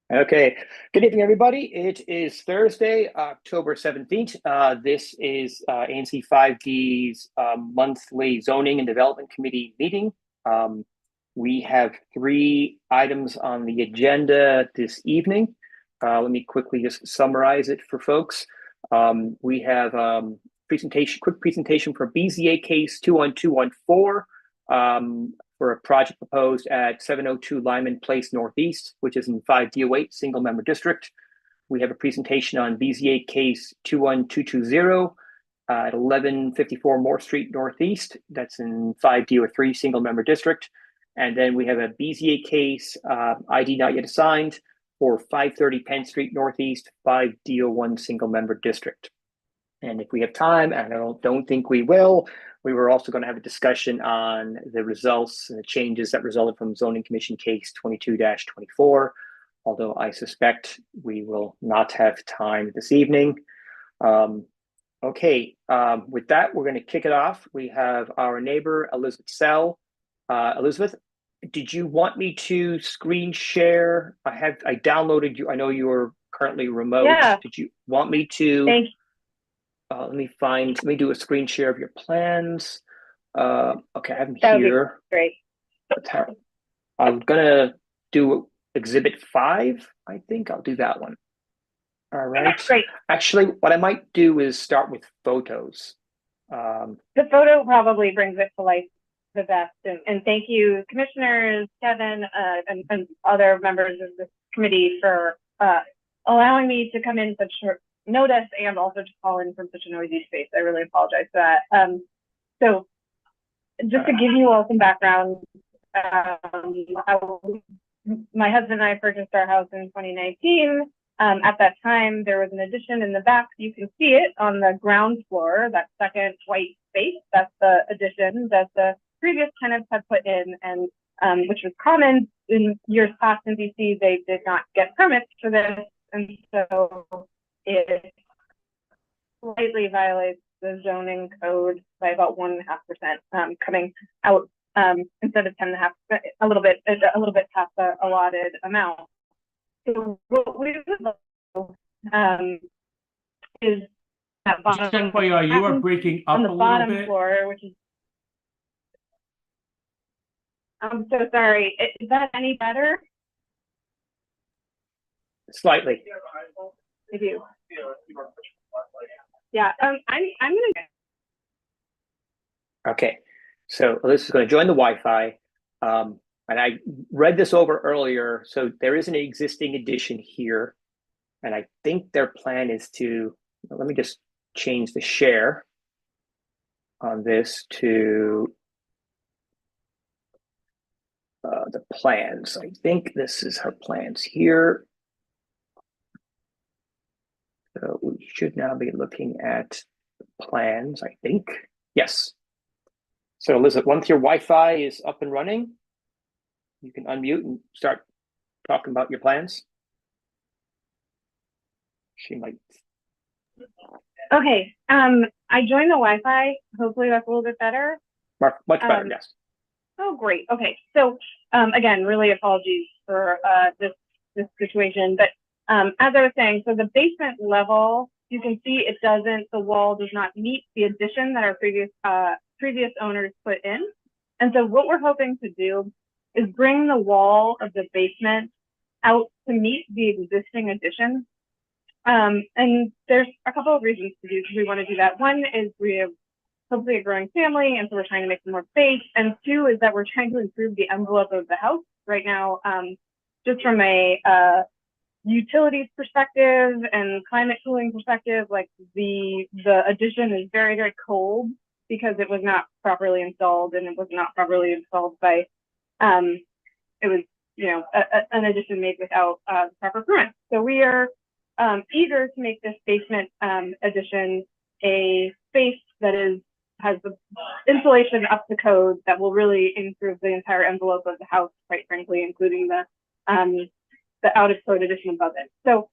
Okay. Good evening, everybody. It is Thursday, October 17th. This is ANC 5D's monthly Zoning and Development Committee meeting. We have three items on the agenda this evening. Let me quickly just summarize it for folks. We have quick presentation for BZA case 21214. For a project proposed at 702 Lyman Place Northeast, which is in 5D08 single member district. We have a presentation on BZA case 21220 at 1154 Moore Street Northeast. That's in 5D03 single member district. And then we have a BZA case, ID not yet assigned, for 530 Penn Street Northeast, 5D01 single member district. And if we have time, and I don't think we will, we were also going to have a discussion on the results and the changes that resulted from Zoning Commission case 22-24, although I suspect we will not have time this evening. Okay, with that, we're going to kick it off. We have our neighbor, Elizabeth Sell. Elizabeth, did you want me to screen share? I downloaded you. I know you are currently remote. Yeah. Did you want me to? Thank you. Let me do a screen share of your plans. Okay, I have them That here. would be great. I'm gonna do exhibit 5. I think I'll do that one. All right. Great. Actually, what I might do is start with photos. The photo probably brings it to life the best. And thank you, commissioners, Kevin, and other members of this committee for allowing me to come in such short notice and also to call in from such a noisy space. I really apologize for that. So just to give you all some background, my husband and I purchased our house in 2019. At that time, there was an addition in the back. You can see it on the ground floor, that second white space. That's the addition that the previous tenants had put in, and which was common in years past in DC. They did not get permits for this, and so it slightly violates the zoning code by about 1.5%, coming out instead of 10.5%, a little bit past the allotted amount. So what we would love is that bottom. You are breaking up on the a bottom little bit. floor, which is. I'm so sorry. Is that any better? Slightly. I do. Yeah. I'm gonna. Okay. So this is going to join the Wi-Fi. And I read this over earlier. So there is an existing addition here. And I think their plan is to, let me just change the share on this to the plans. I think this is her plans here. So we should now be looking at plans, I think. Yes. So Elizabeth, once your Wi-Fi is up and running, you can unmute and start talking about your plans. She might. Okay. I joined the Wi-Fi. Hopefully that's a little bit better. Much better, yes. Oh, great. Okay. So again, really apologies for this situation. But as I was saying, so the basement level, you can see the wall does not meet the addition that our previous owners put in. And so what we're hoping to do is bring the wall of the basement out to meet the existing addition. And there's a couple of reasons because we want to do that. One is we have hopefully a growing family, and so we're trying to make some more space. And two is that we're trying to improve the envelope of the house right now, just from a utilities perspective and climate cooling perspective. Like the addition is very, very cold because it was not properly installed, and it was not properly installed by it was an addition made without proper permits. So we are eager to make this basement addition a space that has the insulation up to code that will really improve the entire envelope of the house, quite frankly, including the out of code addition above it. So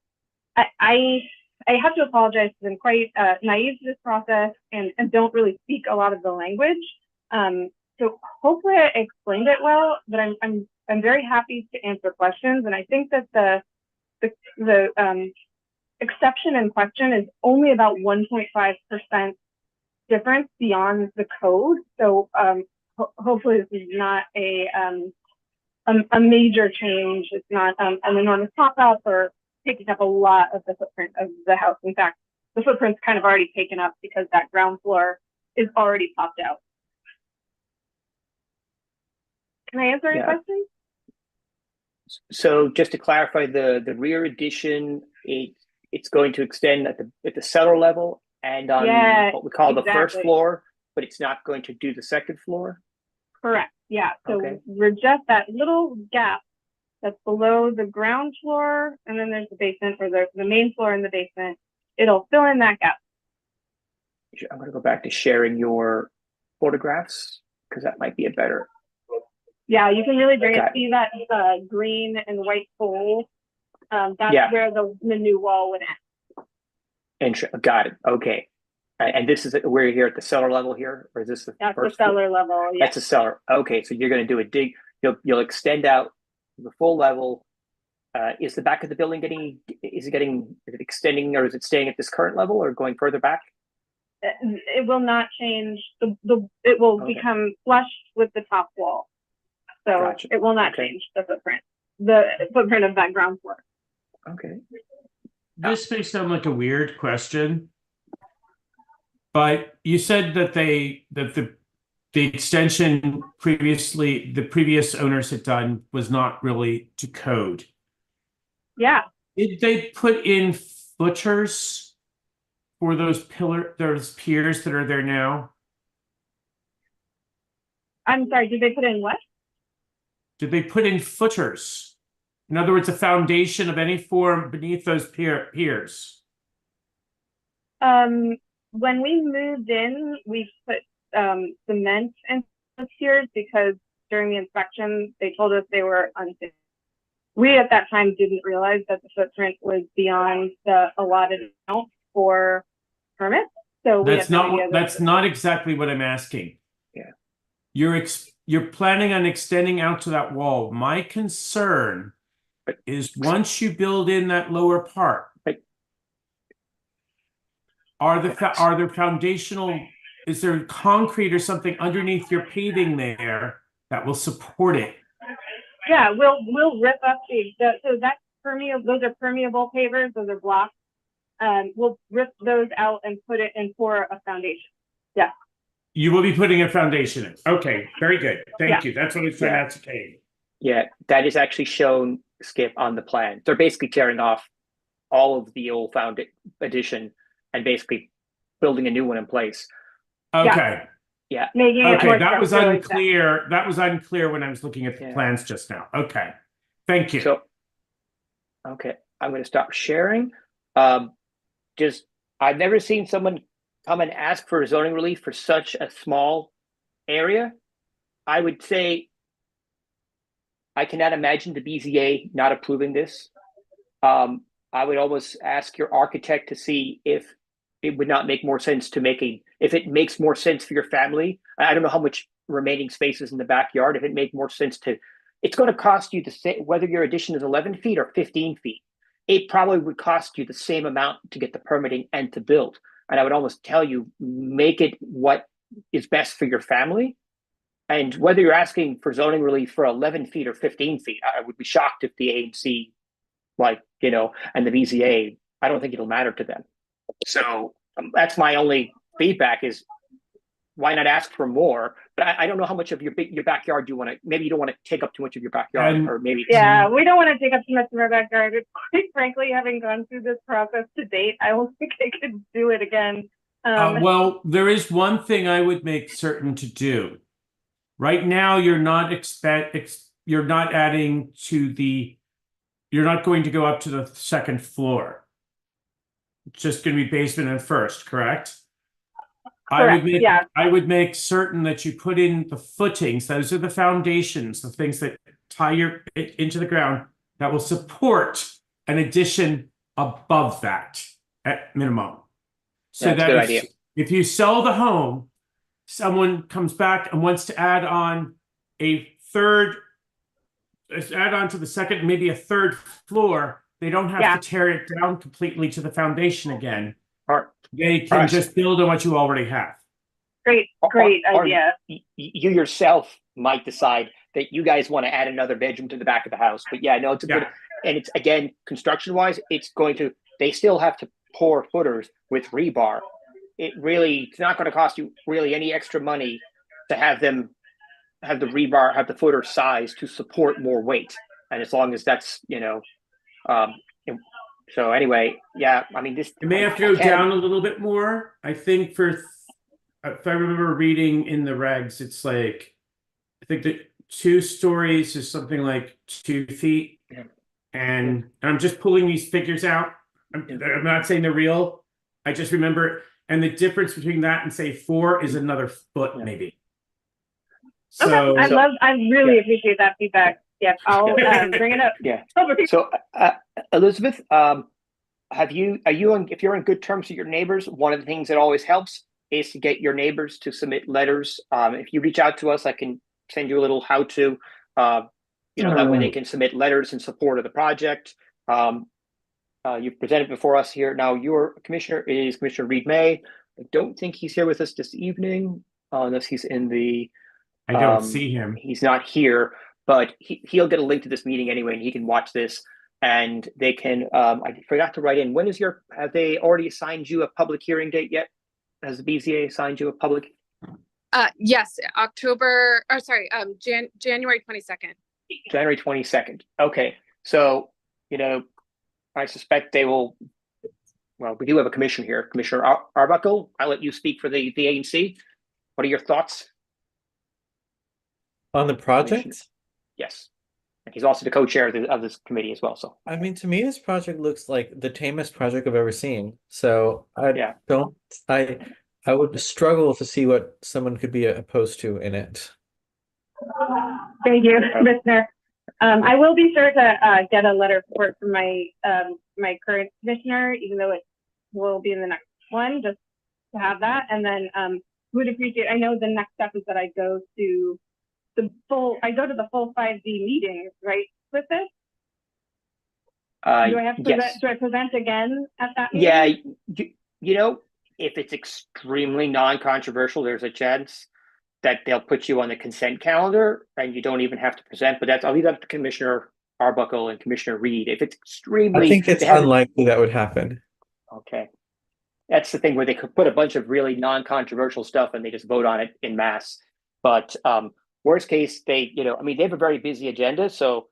I have to apologize because I'm quite naive to this process and don't really speak a lot of the language. So hopefully I explained it well, but I'm very happy to answer questions. And I think that the exception in question is only about 1.5% difference beyond the code. So hopefully this is not a major change. It's not an enormous pop-up or taking up a lot of the footprint of the house. In fact, the footprint's kind of already taken up because that ground floor is already popped out. Can I answer any questions? So just to clarify, the rear addition, it's going to extend at the cellar level and on what we call the first floor, but it's not going to do the second floor? Correct. Yeah. So we're just that little gap that's below the ground floor, and then there's the basement, or the main floor and the basement. It'll fill in that gap. I'm going to go back to sharing your photographs because that might be a better. Yeah, you can really see that green and white pole. That's where the new wall would end. Got it. Okay. And this is we're here at the cellar level here, or is this the That's first the cellar level? Yeah. That's the cellar. Okay, so you're going to do a dig. You'll extend out the full level. Is the back of the building is it extending, or is it staying at this current level, or going further back? It will not change. It will become flush with the top wall. So it will not change the footprint of that ground floor. Okay. This may sound like a weird question, but you said that the extension the previous owners had done was not really to code. Yeah. Did they put in footers for those piers that are there now? I'm sorry, did they put in what? Did they put in footers? In other words, a foundation of any form beneath those piers? When we moved in, we put cement in the piers because during the inspection, they told us they were unsafe. We at that time didn't realize that the footprint was beyond the allotted amount for permits. So that's not exactly what I'm asking. Yeah. You're planning on extending out to that wall. My concern is once you build in that lower part, are there foundational, is there concrete or something underneath your paving there that will support it? Yeah, we'll rip up so that's permeable. Those are permeable pavers. Those are blocks. We'll rip those out and put it in for a foundation. Yeah. You will be putting a foundation in. Okay, very good. Thank you. That's what I was trying to ascertain. Yeah, that is actually shown, Skip, on the plan. They're basically tearing off all of the old addition and basically building a new one in place. Okay. Yeah. Okay, that was unclear. That was unclear when I was looking at the plans just now. Okay. Thank you. So, okay, I'm going to stop sharing. I've never seen someone come and ask for zoning relief for such a small area. I would say I cannot imagine the BZA not approving this. I would almost ask your architect to see if it would not make more sense to if it makes more sense for your family. I don't know how much remaining space is in the backyard. If it makes more sense it's going to cost you whether your addition is 11 feet or 15 feet. It probably would cost you the same amount to get the permitting and to build. And I would almost tell you, make it what is best for your family. And whether you're asking for zoning relief for 11 feet or 15 feet, I would be shocked if the ANC, and the BZA, I don't think it'll matter to them. So that's my only feedback is why not ask for more? But I don't know how much of your backyard you want to, maybe you don't want to take up too much of your backyard or maybe. Yeah, we don't want to take up too much of our backyard. Quite frankly, having gone through this process to date, I don't think I could do it again. Well, there is one thing I would make certain to do. Right now, you're not going to go up to the second floor. It's just going to be basement and first, correct? Correct. I would make certain that you put in the footings. Those are the foundations, the things that tie into the ground that will support an addition above that at minimum. So that's a good idea. If you sell the home, someone comes back and wants to add on to the second, maybe a third floor, they don't have Yeah. to tear it down completely to the foundation again. Or, They All can right. just build on what you already have. Great idea. you yourself might decide that you guys want to add another bedroom to the back of the house. But yeah, no, it's a good, and it's, again, construction wise, they still have to pour footers with rebar. It's not going to cost you really any extra money to have them have the footer size to support more weight. And as long as that's, um, so anyway, yeah, I mean, It may have to go down a little bit more. I think if I remember reading in the regs, it's like, I think that 2 stories is something like 2 feet. Yeah. And I'm just pulling these figures out. I'm not saying they're real. I just remember, and the difference between that and say 4 is another foot, maybe. So Okay. I really appreciate that feedback. Yep, I'll bring it up. Yeah. So, Elizabeth, if you're on good terms with your neighbors, one of the things that always helps is to get your neighbors to submit letters. If you reach out to us, I can send you a little how-to, that way they can submit letters in support of the project. You've presented before us here. Now, your commissioner is Commissioner Reed May. I don't think he's here with us this evening, unless he's in the. I don't see him. He's not here, but he'll get a link to this meeting anyway, and he can watch this. And they can. I forgot to write in. Have they already assigned you a public hearing date yet? Has the BZA assigned you a public? Yes, January 22nd. January 22nd. Okay, so I suspect they will. Well, we do have a commissioner here, Commissioner Arbuckle. I'll let you speak for the ANC. What are your thoughts on the project? Yes, and he's also the co-chair of this committee as well. So I mean, to me, this project looks like the tamest project I've ever seen. So I would struggle to see what someone could be opposed to in it. Thank you, Commissioner. I will be sure to get a letter of support from my current commissioner, even though it will be in the next one, just to have that. And then would appreciate. I know the next step is that I go to the full 5D meetings, right? With this, do I have to present? Yes. Do I present again at that meeting? Yeah, if it's extremely non-controversial, there's a chance that they'll put you on the consent calendar and you don't even have to present. But I'll leave that to Commissioner Arbuckle and Commissioner Reed. If it's extremely, I think it's unlikely that would happen. Okay, that's the thing where they could put a bunch of really non-controversial stuff and they just vote on it in mass. But worst case, they have a very busy agenda, so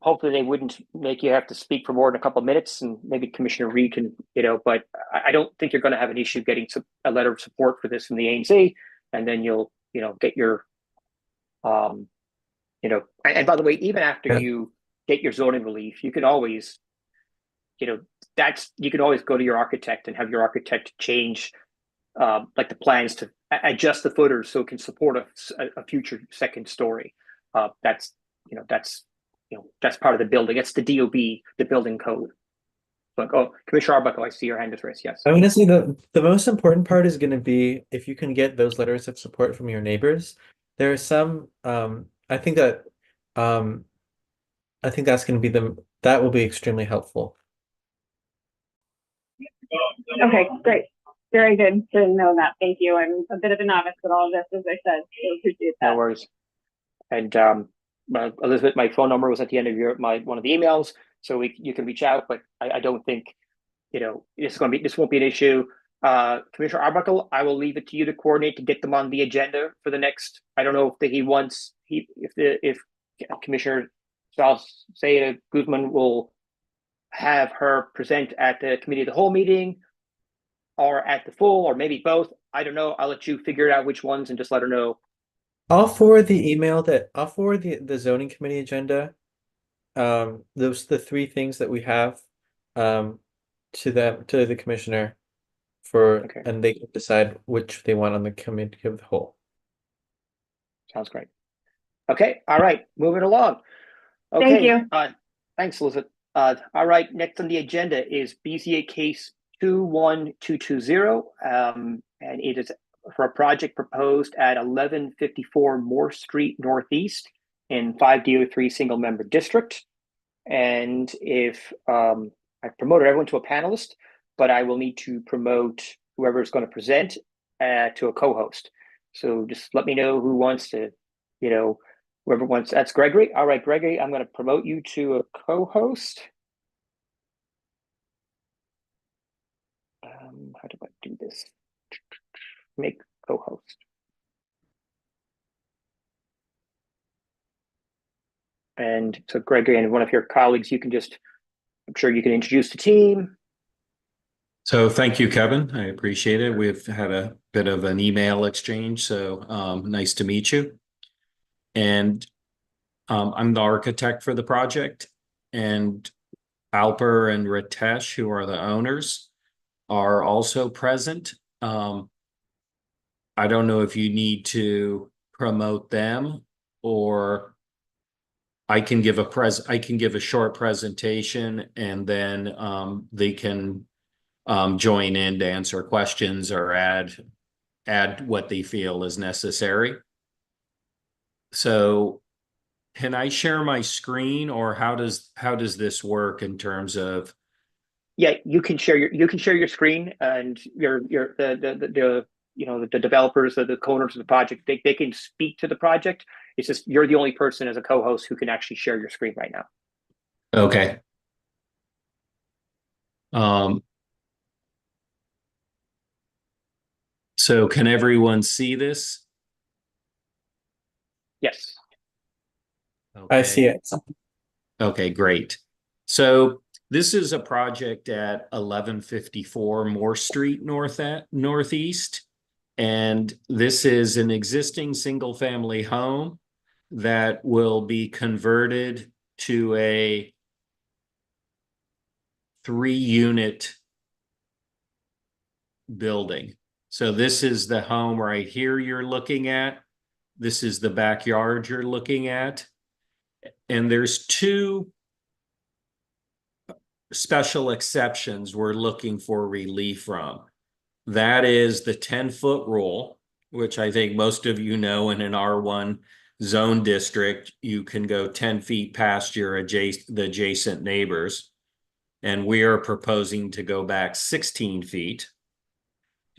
hopefully they wouldn't make you have to speak for more than a couple of minutes, and maybe Commissioner Reed can, but I don't think you're going to have an issue getting a letter of support for this from the ANC, and then you'll, get your, and by the way, even after you get your zoning relief, you can always, you can always go to your architect and have your architect change, like the plans to adjust the footers so it can support a future second story. That's part of the building. It's the DOB, the building code. Like, Commissioner Arbuckle, I see your hand is raised. Yes. I mean, honestly, the most important part is going to be if you can get those letters of support from your neighbors. There are some. I think that's going to be that will be extremely helpful. Okay, great. Very good to know that. Thank you. I'm a bit of a novice with all of this, as I said, so appreciate that. No worries. And Elizabeth, my phone number was at the end of one of the emails, so you can reach out. But I don't think this won't be an issue. Commissioner Arbuckle, I will leave it to you to coordinate to get them on the agenda for the next. I don't know if Commissioner Salcedo Guzman will have her present at the committee of the whole meeting, or at the full, or maybe both. I don't know. I'll let you figure out which ones and just let her know. I'll forward the zoning committee agenda. Those the 3 things that we have to the commissioner and they can decide which they want on the committee of the whole. Sounds great. Okay, all right, moving along. Okay, thank you. Thanks, Elizabeth. All right, next on the agenda is BZA case 21220, and it is for a project proposed at 1154 Moore Street Northeast in 5DO3 single member district. And if I've promoted everyone to a panelist, but I will need to promote whoever is going to present to a co-host. So just let me know who wants to, whoever wants. That's Gregory. All right, Gregory, I'm going to promote you to a co-host. How do I do this? Make co-host. And so Gregory and one of your colleagues, I'm sure you can introduce the team. So thank you, Kevin. I appreciate it. We've had a bit of an email exchange, so nice to meet you. And I'm the architect for the project, and Alper and Ritesh, who are the owners, are also present. I don't know if you need to promote them, or I can give a short presentation, and then they can join in to answer questions or add what they feel is necessary. So can I share my screen, or how does this work in terms of? Yeah, you can share your screen, and the developers, the co-owners of the project, they can speak to the project. It's just you're the only person as a co-host who can actually share your screen right now. Okay. So can everyone see this? Yes. Okay. I see it. Okay, great. So this is a project at 1154 Moore Street Northeast. And this is an existing single-family home that will be converted to a 3-unit building. So this is the home right here you're looking at. This is the backyard you're looking at. And there's 2 special exceptions we're looking for relief from. That is the 10-foot rule, which I think most of you know, in an R1 zone district, you can go 10 feet past the adjacent neighbors. And we are proposing to go back 16 feet.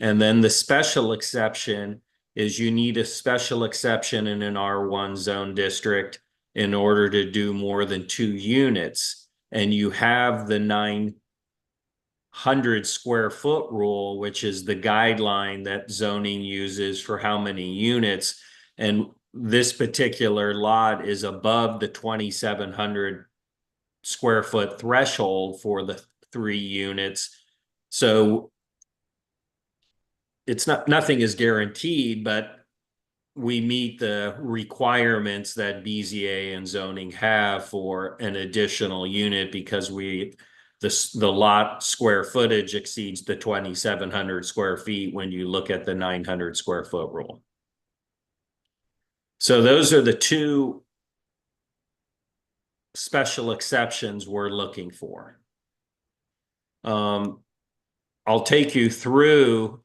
And then the special exception is you need a special exception in an R1 zone district in order to do more than 2 units. And you have the 900 square foot rule, which is the guideline that zoning uses for how many units. And this particular lot is above the 2,700 square foot threshold for the 3 units. So nothing is guaranteed, but we meet the requirements that BZA and zoning have for an additional unit because the lot square footage exceeds the 2,700 square feet when you look at the 900 square foot rule. So those are the 2 special exceptions we're looking for. I'll take you through.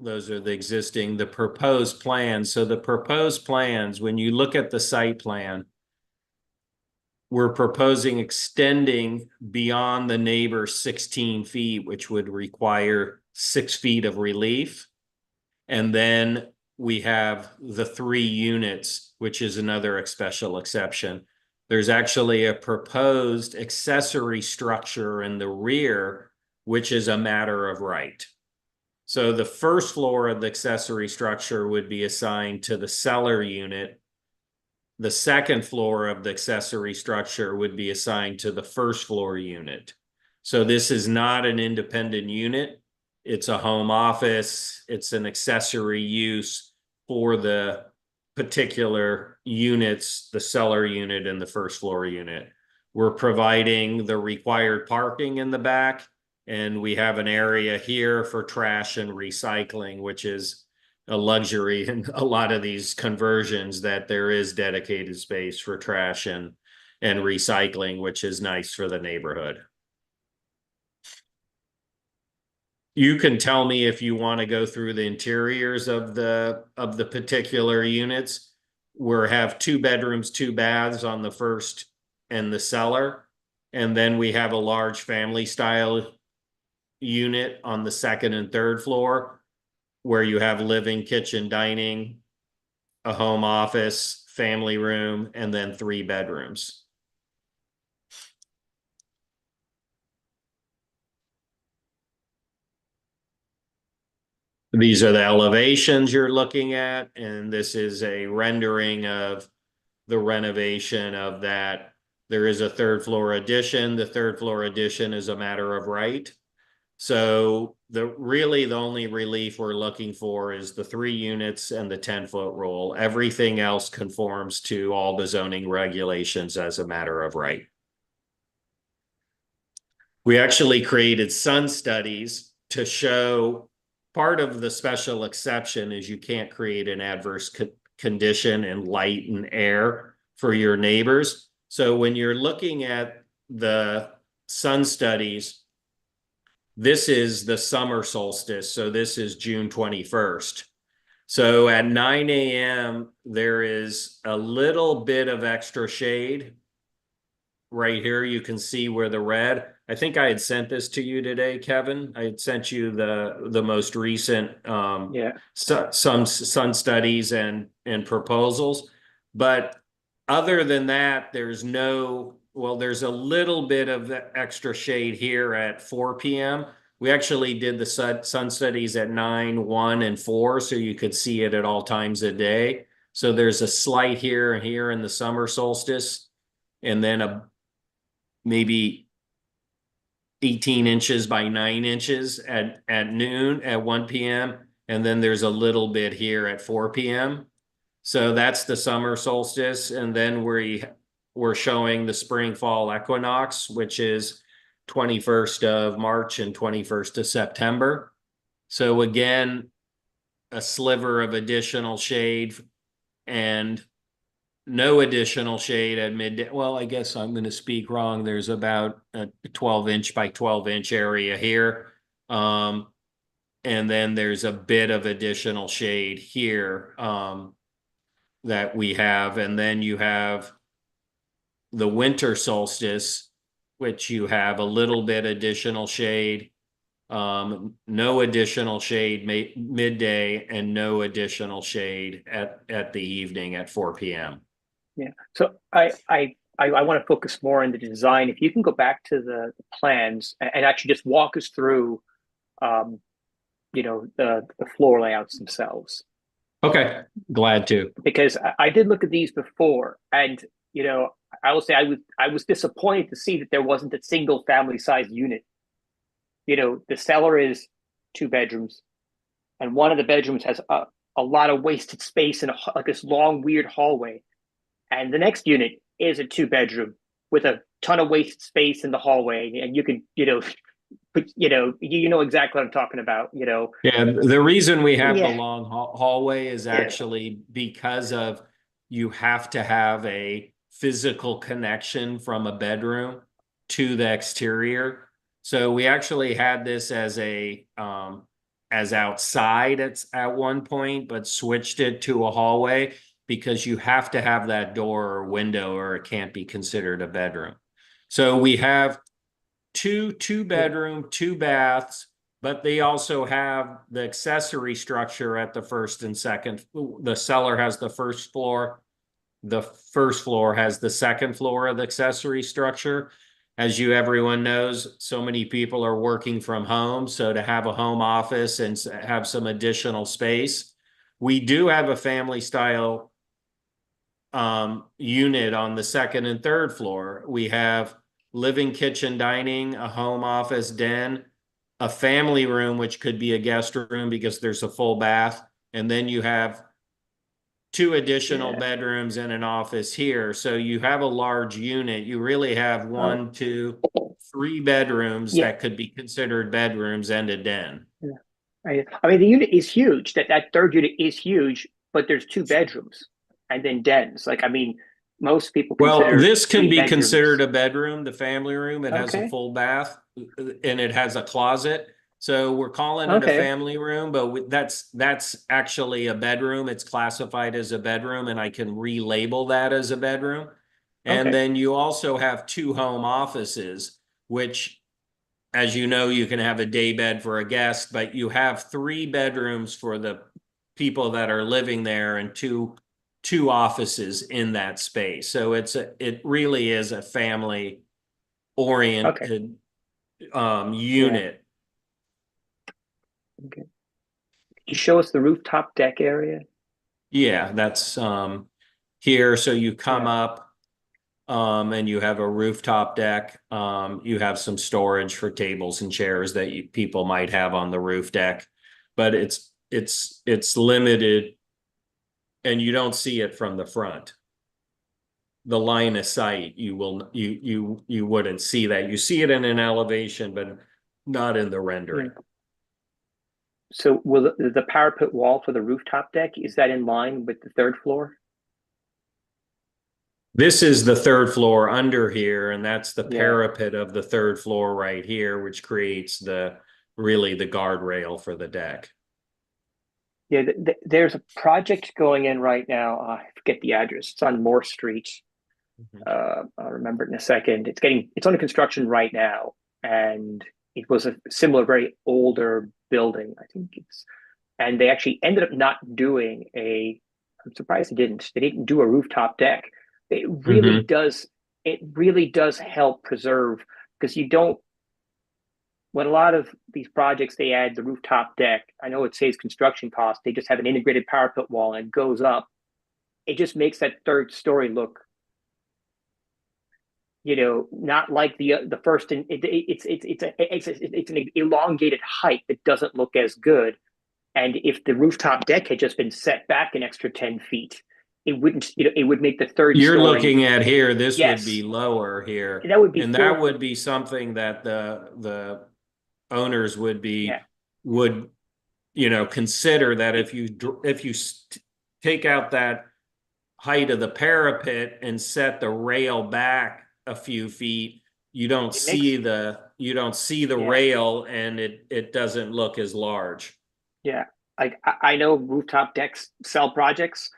Those are the proposed plans. So the proposed plans, when you look at the site plan, we're proposing extending beyond the neighbor 16 feet, which would require 6 feet of relief. And then we have the 3 units, which is another special exception. There's actually a proposed accessory structure in the rear, which is a matter of right. So the first floor of the accessory structure would be assigned to the cellar unit. The second floor of the accessory structure would be assigned to the first floor unit. So this is not an independent unit. It's a home office. It's an accessory use for the particular units, the cellar unit and the first floor unit. We're providing the required parking in the back. And we have an area here for trash and recycling, which is a luxury in a lot of these conversions, that there is dedicated space for trash and recycling, which is nice for the neighborhood. You can tell me if you want to go through the interiors of the particular units. we have 2 bedrooms, 2 baths on the first and the cellar. And then we have a large family style unit on the second and third floor where you have living, kitchen, dining, a home office, family room, and then 3 bedrooms. These are the elevations you're looking at, and this is a rendering of the renovation of that. There is a 3rd floor addition. The 3rd floor addition is a matter of right. So the only relief we're looking for is the 3 units and the 10-foot rule. Everything else conforms to all the zoning regulations as a matter of right. We actually created sun studies to show part of the special exception is you can't create an adverse condition in light and air for your neighbors. So when you're looking at the sun studies, this is the summer solstice. So this is June 21st. So at 9 a.m., there is a little bit of extra shade. Right here, you can see where the red. I think I had sent this to you today, Kevin. I had sent you the most recent some sun studies and proposals. But other than that, there's a little bit of extra shade here at 4 p.m. We actually did the sun studies at 9, 1, and 4, so you could see it at all times of day. So there's a slight here and here in the summer solstice, and then maybe 18 inches by 9 inches at noon at 1 p.m. And then there's a little bit here at 4 p.m. So that's the summer solstice. And then we're showing the spring fall equinox, which is 21st of March and 21st of September. So again, a sliver of additional shade and no additional shade at midday. Well, I guess I'm going to speak wrong. There's about a 12-inch by 12-inch area here. And then there's a bit of additional shade here that we have. And then you have the winter solstice, which you have a little bit additional shade, no additional shade midday, and no additional shade at the evening at 4 p.m. Yeah. So I want to focus more on the design. If you can go back to the plans and actually just walk us through, the floor layouts themselves. Okay, glad to. Because I did look at these before, and I will say I was disappointed to see that there wasn't a single family size unit. The cellar is 2 bedrooms, and one of the bedrooms has a lot of wasted space and like this long weird hallway. And the next unit is a 2-bedroom with a ton of wasted space in the hallway, and you can, exactly what I'm talking about. Yeah, the reason we have the long hallway is actually because of you have to have a physical connection from a bedroom to the exterior. So we actually had this as outside at one point, but switched it to a hallway, because you have to have that door or window or it can't be considered a bedroom. So we have two bedroom, 2 baths, but they also have the accessory structure at the first and second. The cellar has the first floor. The first floor has the second floor of the accessory structure. As everyone knows, so many people are working from home. So to have a home office and have some additional space, we do have a family style unit on the second and third floor. We have living, kitchen, dining, a home office, den, a family room, which could be a guest room because there's a full bath. And then you have 2 additional bedrooms and an office here. So you have a large unit. You really have 1, 2, 3 bedrooms that could be considered bedrooms and a den. Yeah. I mean, the unit is huge. That 3rd unit is huge, but there's 2 bedrooms and then dens. Like, I mean, most people consider this can 3 be bedrooms. Considered a bedroom, the family room. It has a full bath and it has a closet. So we're calling it a Okay. family room, but that's actually a bedroom. It's classified as a bedroom, and I can relabel that as a bedroom. And Okay. then you also have 2 home offices, which, as you know, you can have a day bed for a guest, but you have 3 bedrooms for the people that are living there and two offices in that space. So it really is a family oriented unit. Okay. Could you show us the rooftop deck area? Yeah, that's here. So you come Yeah. up and you have a rooftop deck. You have some storage for tables and chairs that people might have on the roof deck, but it's limited, and you don't see it from the front. The line of sight, you wouldn't see that. You see it in an elevation, but not in the rendering. So will the parapet wall for the rooftop deck, is that in line with the 3rd floor? This is the 3rd floor under here, and that's the Yeah. parapet of the 3rd floor right here, which creates really the guardrail for the deck. Yeah, there's a project going in right now. I forget the address. It's on Moore Street. I'll remember it in a second. It's under construction right now, and it was a similar, very older building. I think and they actually ended up not doing I'm surprised they didn't do a rooftop deck. It really does help preserve, because when a lot of these projects, they add the rooftop deck, I know it saves construction costs. They just have an integrated parapet wall and it goes up. It just makes that 3rd story look, not like the first. It's an elongated height that doesn't look as good. And if the rooftop deck had just been set back an extra 10 feet, it wouldn't. It would make the 3rd You're story. looking at here. This Yes. would be lower here, That would be and that would be something that the owners would consider, that if you take out that height of the parapet and set the rail back a few feet, you don't see the rail, and it doesn't look as large. Yeah, I know rooftop decks sell projects,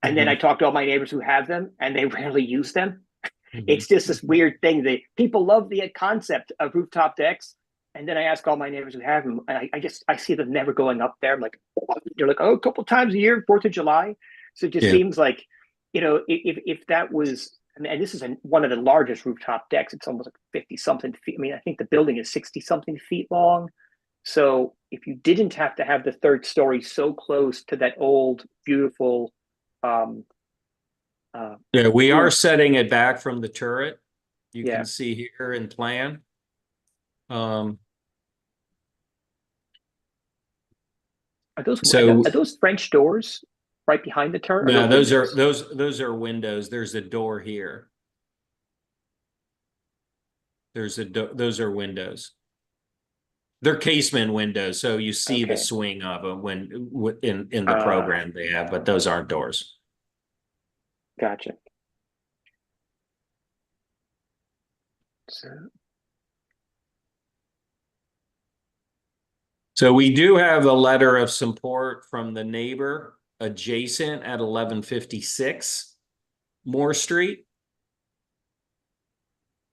and then I talk to all my neighbors who have them, and they rarely use them. It's just this weird thing that people love the concept of rooftop decks, and then I ask all my neighbors who have them, and I see them never going up there. I'm like, they're like, oh, a couple times a year, 4th of July. So it just seems like, if that was, and this is one of the largest rooftop decks. It's almost like 50 something feet. I mean, I think the building is 60 something feet long. So if you didn't have to have the 3rd story so close to that old, beautiful, we are setting it back from the turret. You Yeah. can see here in plan. Are those So- are those French doors right behind the turret? No, those those are windows. There's a door here. Those are windows. They're casement windows, so you see the swing of them in the program they have, but those aren't doors. Gotcha. So we do have a letter of support from the neighbor adjacent at 1156 Moore Street.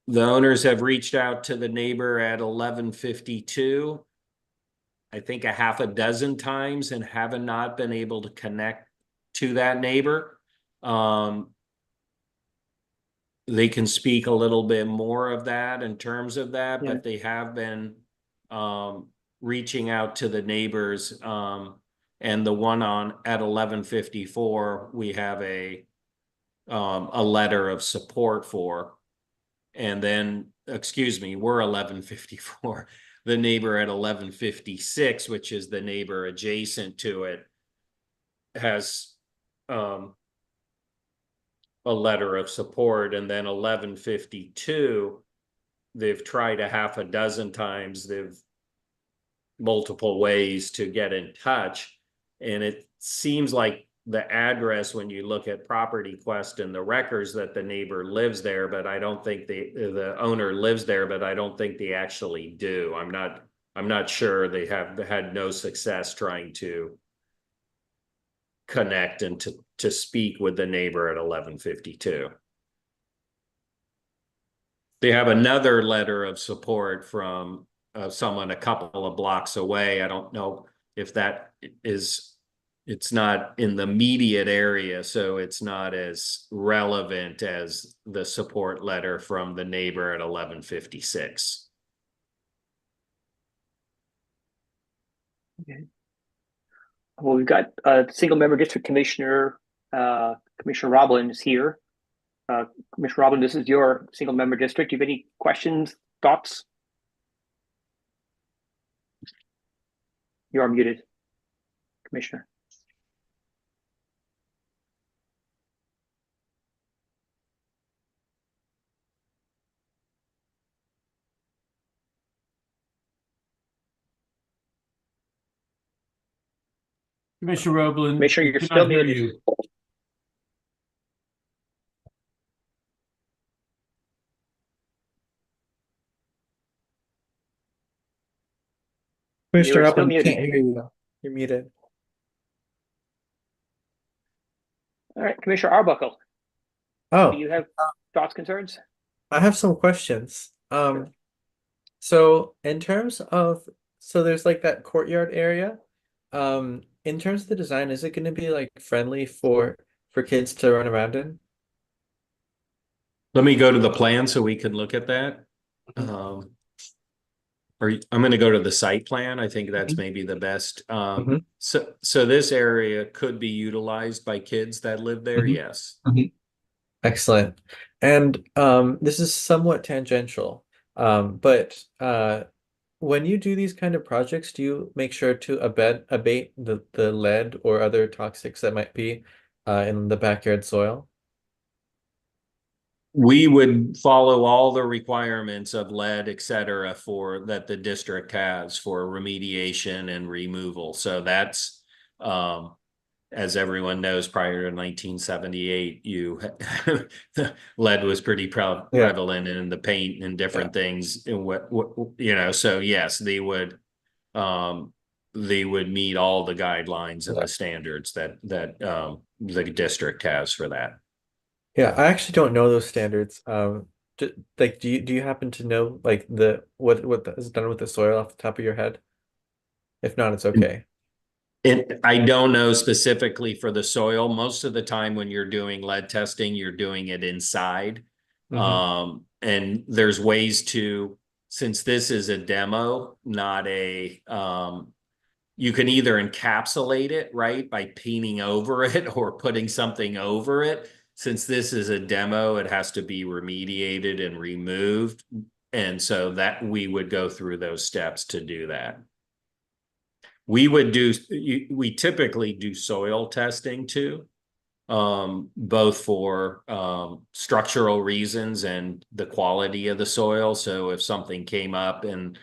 The owners have reached out to the neighbor at 1152, I think a half a dozen times, and have not been able to connect to that neighbor. They can speak a little bit more of that in terms of that, but they have been reaching out to the neighbors. And the one at 1154, we have a letter of support for. And then, excuse me, we're 1154. The neighbor at 1156, which is the neighbor adjacent to it, has a letter of support. And then 1152, they've tried a half a dozen times. They've multiple ways to get in touch. And it seems like the address, when you look at Property Quest and the records, that the neighbor lives there, but I don't think the owner lives there, but I don't think they actually do. I'm I'm not sure. They have had no success trying to connect and to speak with the neighbor at 1152. They have another letter of support from someone a couple of blocks away. I don't know if that is, it's not in the immediate area, so it's not as relevant as the support letter from the neighbor at 1156. Okay. Well, we've got a single member district commissioner, Commissioner Roblin is here. Commissioner Roblin, this is your single member district. Do you have any questions, thoughts? You are muted, Commissioner. Commissioner Roblin. Commissioner, we you're cannot still hear muted. you. Commissioner You're still Robin, we muted. can't hear you. You're muted. All right, Commissioner Arbuckle, do Oh, you have thoughts, concerns? I have some questions. So in terms of, so there's like that courtyard area. In terms of the design, is it going to be like friendly for kids to run around in? Let me go to the plan so we can look at that. I'm going to go to the site plan. I think that's maybe the best. Mhm. So this area could be utilized by kids that live there. Mhm. Yes. Excellent. And this is somewhat tangential. But when you do these kind of projects, do you make sure to abate the lead or other toxics that might be in the backyard soil? We would follow all the requirements of lead, et cetera, for that the district has for remediation and removal. So that's, as everyone knows, prior to 1978, the lead was pretty prevalent in the paint and different things. And what so yes, they would meet all the guidelines and the standards that the district has for that. Yeah, I actually don't know those standards. Like, do you happen to know like what is done with the soil off the top of your head? If not, it's okay. I don't know specifically for the soil. Most of the time when you're doing lead testing, you're doing it inside. And there's ways to, since this is a demo, not a, you can either encapsulate it, right, by painting over it or putting something over it. Since this is a demo, it has to be remediated and removed. And so that we would go through those steps to do that. We typically do soil testing too, both for structural reasons and the quality of the soil. So if something came up in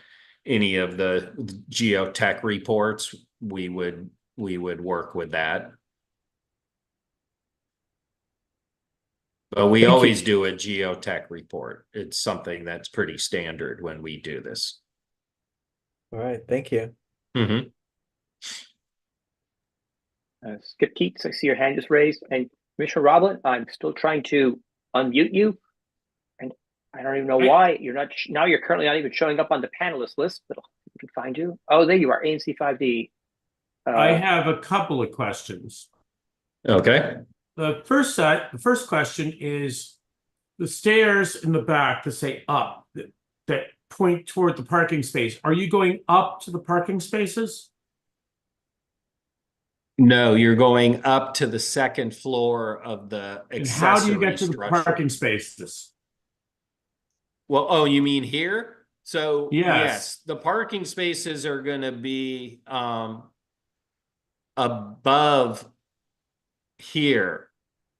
any of the geotech reports, we would work with that. But we always do a geotech report. It's something that's pretty standard when we do this. All right, thank you. Skip Keats, I see your hand is raised. And Commissioner Roblin, I'm still trying to unmute you. And I don't even know why you're not, now you're currently not even showing up on the panelist list, but we can find you. Oh, there you are, ANC 5D. I have a couple of questions. Okay. The first question is the stairs in the back that say up that point toward the parking space. Are you going up to the parking spaces? No, you're going up to the second floor of the accessory And how do you get to the structure. parking spaces? Well, oh, you mean here? So Yes. the parking spaces are going to be above here,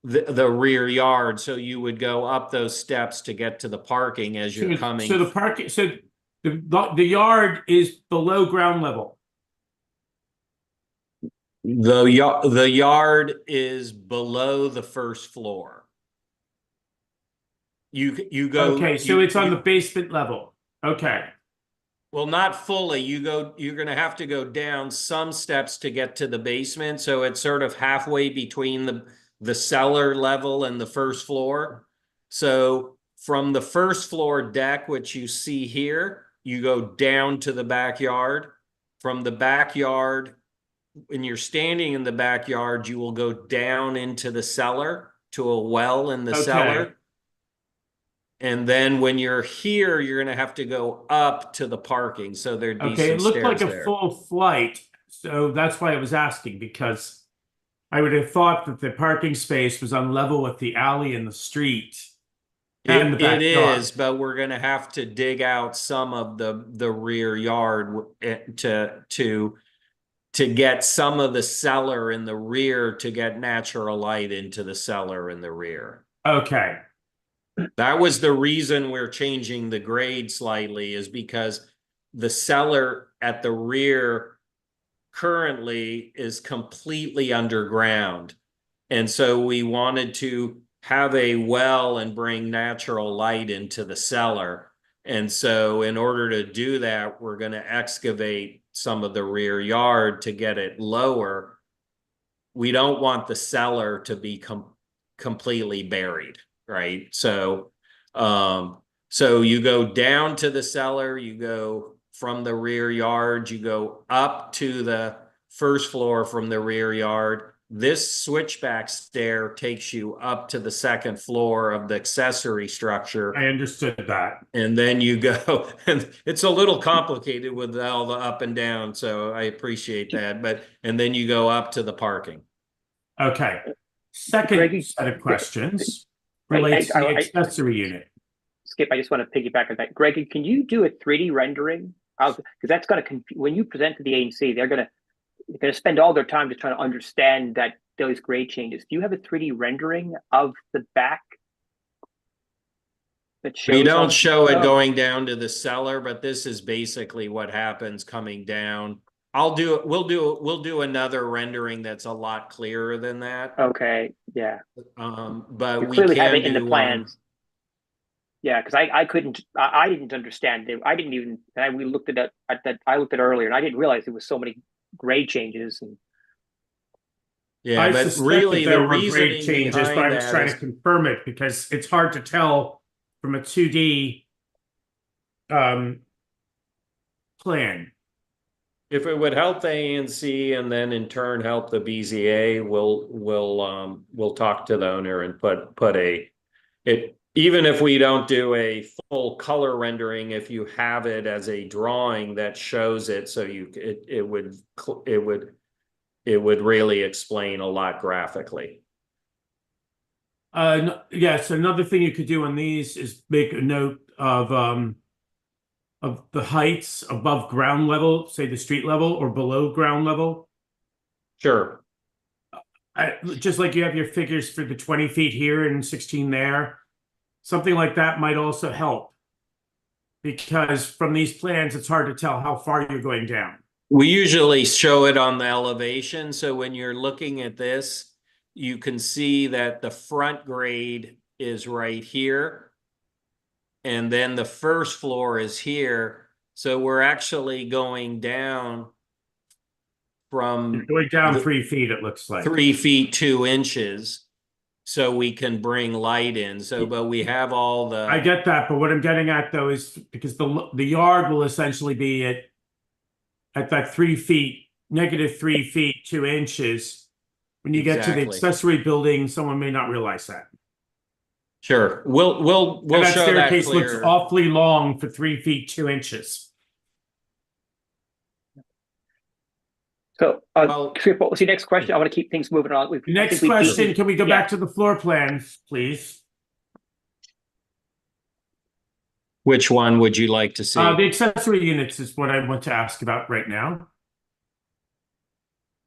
the rear yard. So you would go up those steps to get to the parking as you're coming. So the parking, so the yard is below ground level. The yard is below the first floor. You go. Okay, so it's on the basement level. Okay. Well, not fully. You're gonna have to go down some steps to get to the basement. So it's sort of halfway between the cellar level and the first floor. So from the first floor deck, which you see here, you go down to the backyard. From the backyard, when you're standing in the backyard, you will go down into the cellar to a well in the Okay. cellar. And then when you're here, you're gonna have to go up to the parking, so there'd be Okay, some it looked like stairs a there. full flight, so that's why I was asking, because I would have thought that the parking space was on level with the alley and the street and the It backyard. is, but we're gonna have to dig out some of the rear yard to get some of the cellar in the rear to get natural light into the cellar in the rear. Okay, That was the reason we're changing the grade slightly, is because the cellar at the rear currently is completely underground. And so we wanted to have a well and bring natural light into the cellar. And so in order to do that, we're going to excavate some of the rear yard to get it lower. We don't want the cellar to be completely buried, right? So you go down to the cellar, you go from the rear yard, you go up to the first floor from the rear yard. This switchback stair takes you up to the second floor of the accessory structure. I understood that. And then you go, and it's a little complicated with all the up and down, so I appreciate that. And then you go up to the parking. Okay. Second Greggy, set of questions Hey, relates to the I- accessory unit. Skip, I just want to piggyback on that. Greggy, can you do a 3D rendering? Because that's going to when you present to the ANC, they're going to spend all their time just trying to understand those grade changes. Do you have a 3D rendering of the back that shows? We don't show it going down to the cellar, but this is basically what happens coming down. We'll do another rendering that's a lot clearer than that. Okay, yeah. But You we clearly have can it in the do plans. Yeah, because I didn't understand it. I didn't even, we looked at that, I looked at it earlier and I didn't realize there was so many grade changes. And Yeah, I but suspected really there the were reasoning grade changes, but I behind was that trying is to confirm it because it's hard to tell from a 2D plan. if it would help the ANC and then in turn help the BZA, we'll talk to the owner and put it, even if we don't do a full color rendering, if you have it as a drawing that shows it, so it would really explain a lot graphically. Yes, another thing you could do on these is make a note of the heights above ground level, say the street level, or below ground level. Sure. Just like you have your figures for the 20 feet here and 16 there. Something like that might also help, because from these plans, it's hard to tell how far you're going down. We usually show it on the elevation. So when you're looking at this, you can see that the front grade is right here. And then the first floor is here. So we're actually going down from You're going down 3 feet, it looks like. 3 feet 2 inches. So we can bring light in. So, but we have all the. I get that, but what I'm getting at though is because the yard will essentially be at that 3 feet, -3 feet 2 inches. When you get to the Exactly. accessory building, someone may not realize that. Sure, we'll And that show that staircase looks clearer. awfully long for 3 feet 2 inches. so, Well- Skip, what was your next question? I want to keep things moving on. Next question, can we go back to the floor plans, please? Which one would you like to see? The accessory units is what I want to ask about right now.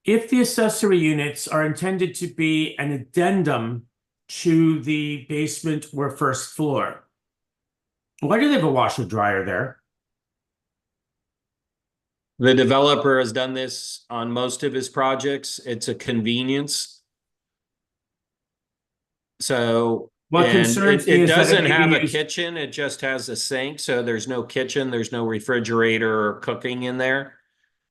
If the accessory units are intended to be an addendum to the basement or first floor, why do they have a washer dryer there? The developer has done this on most of his projects. It's a convenience. So What And concerns me it is that doesn't may be have a used- kitchen, it just has a sink, so there's no kitchen, there's no refrigerator or cooking in there.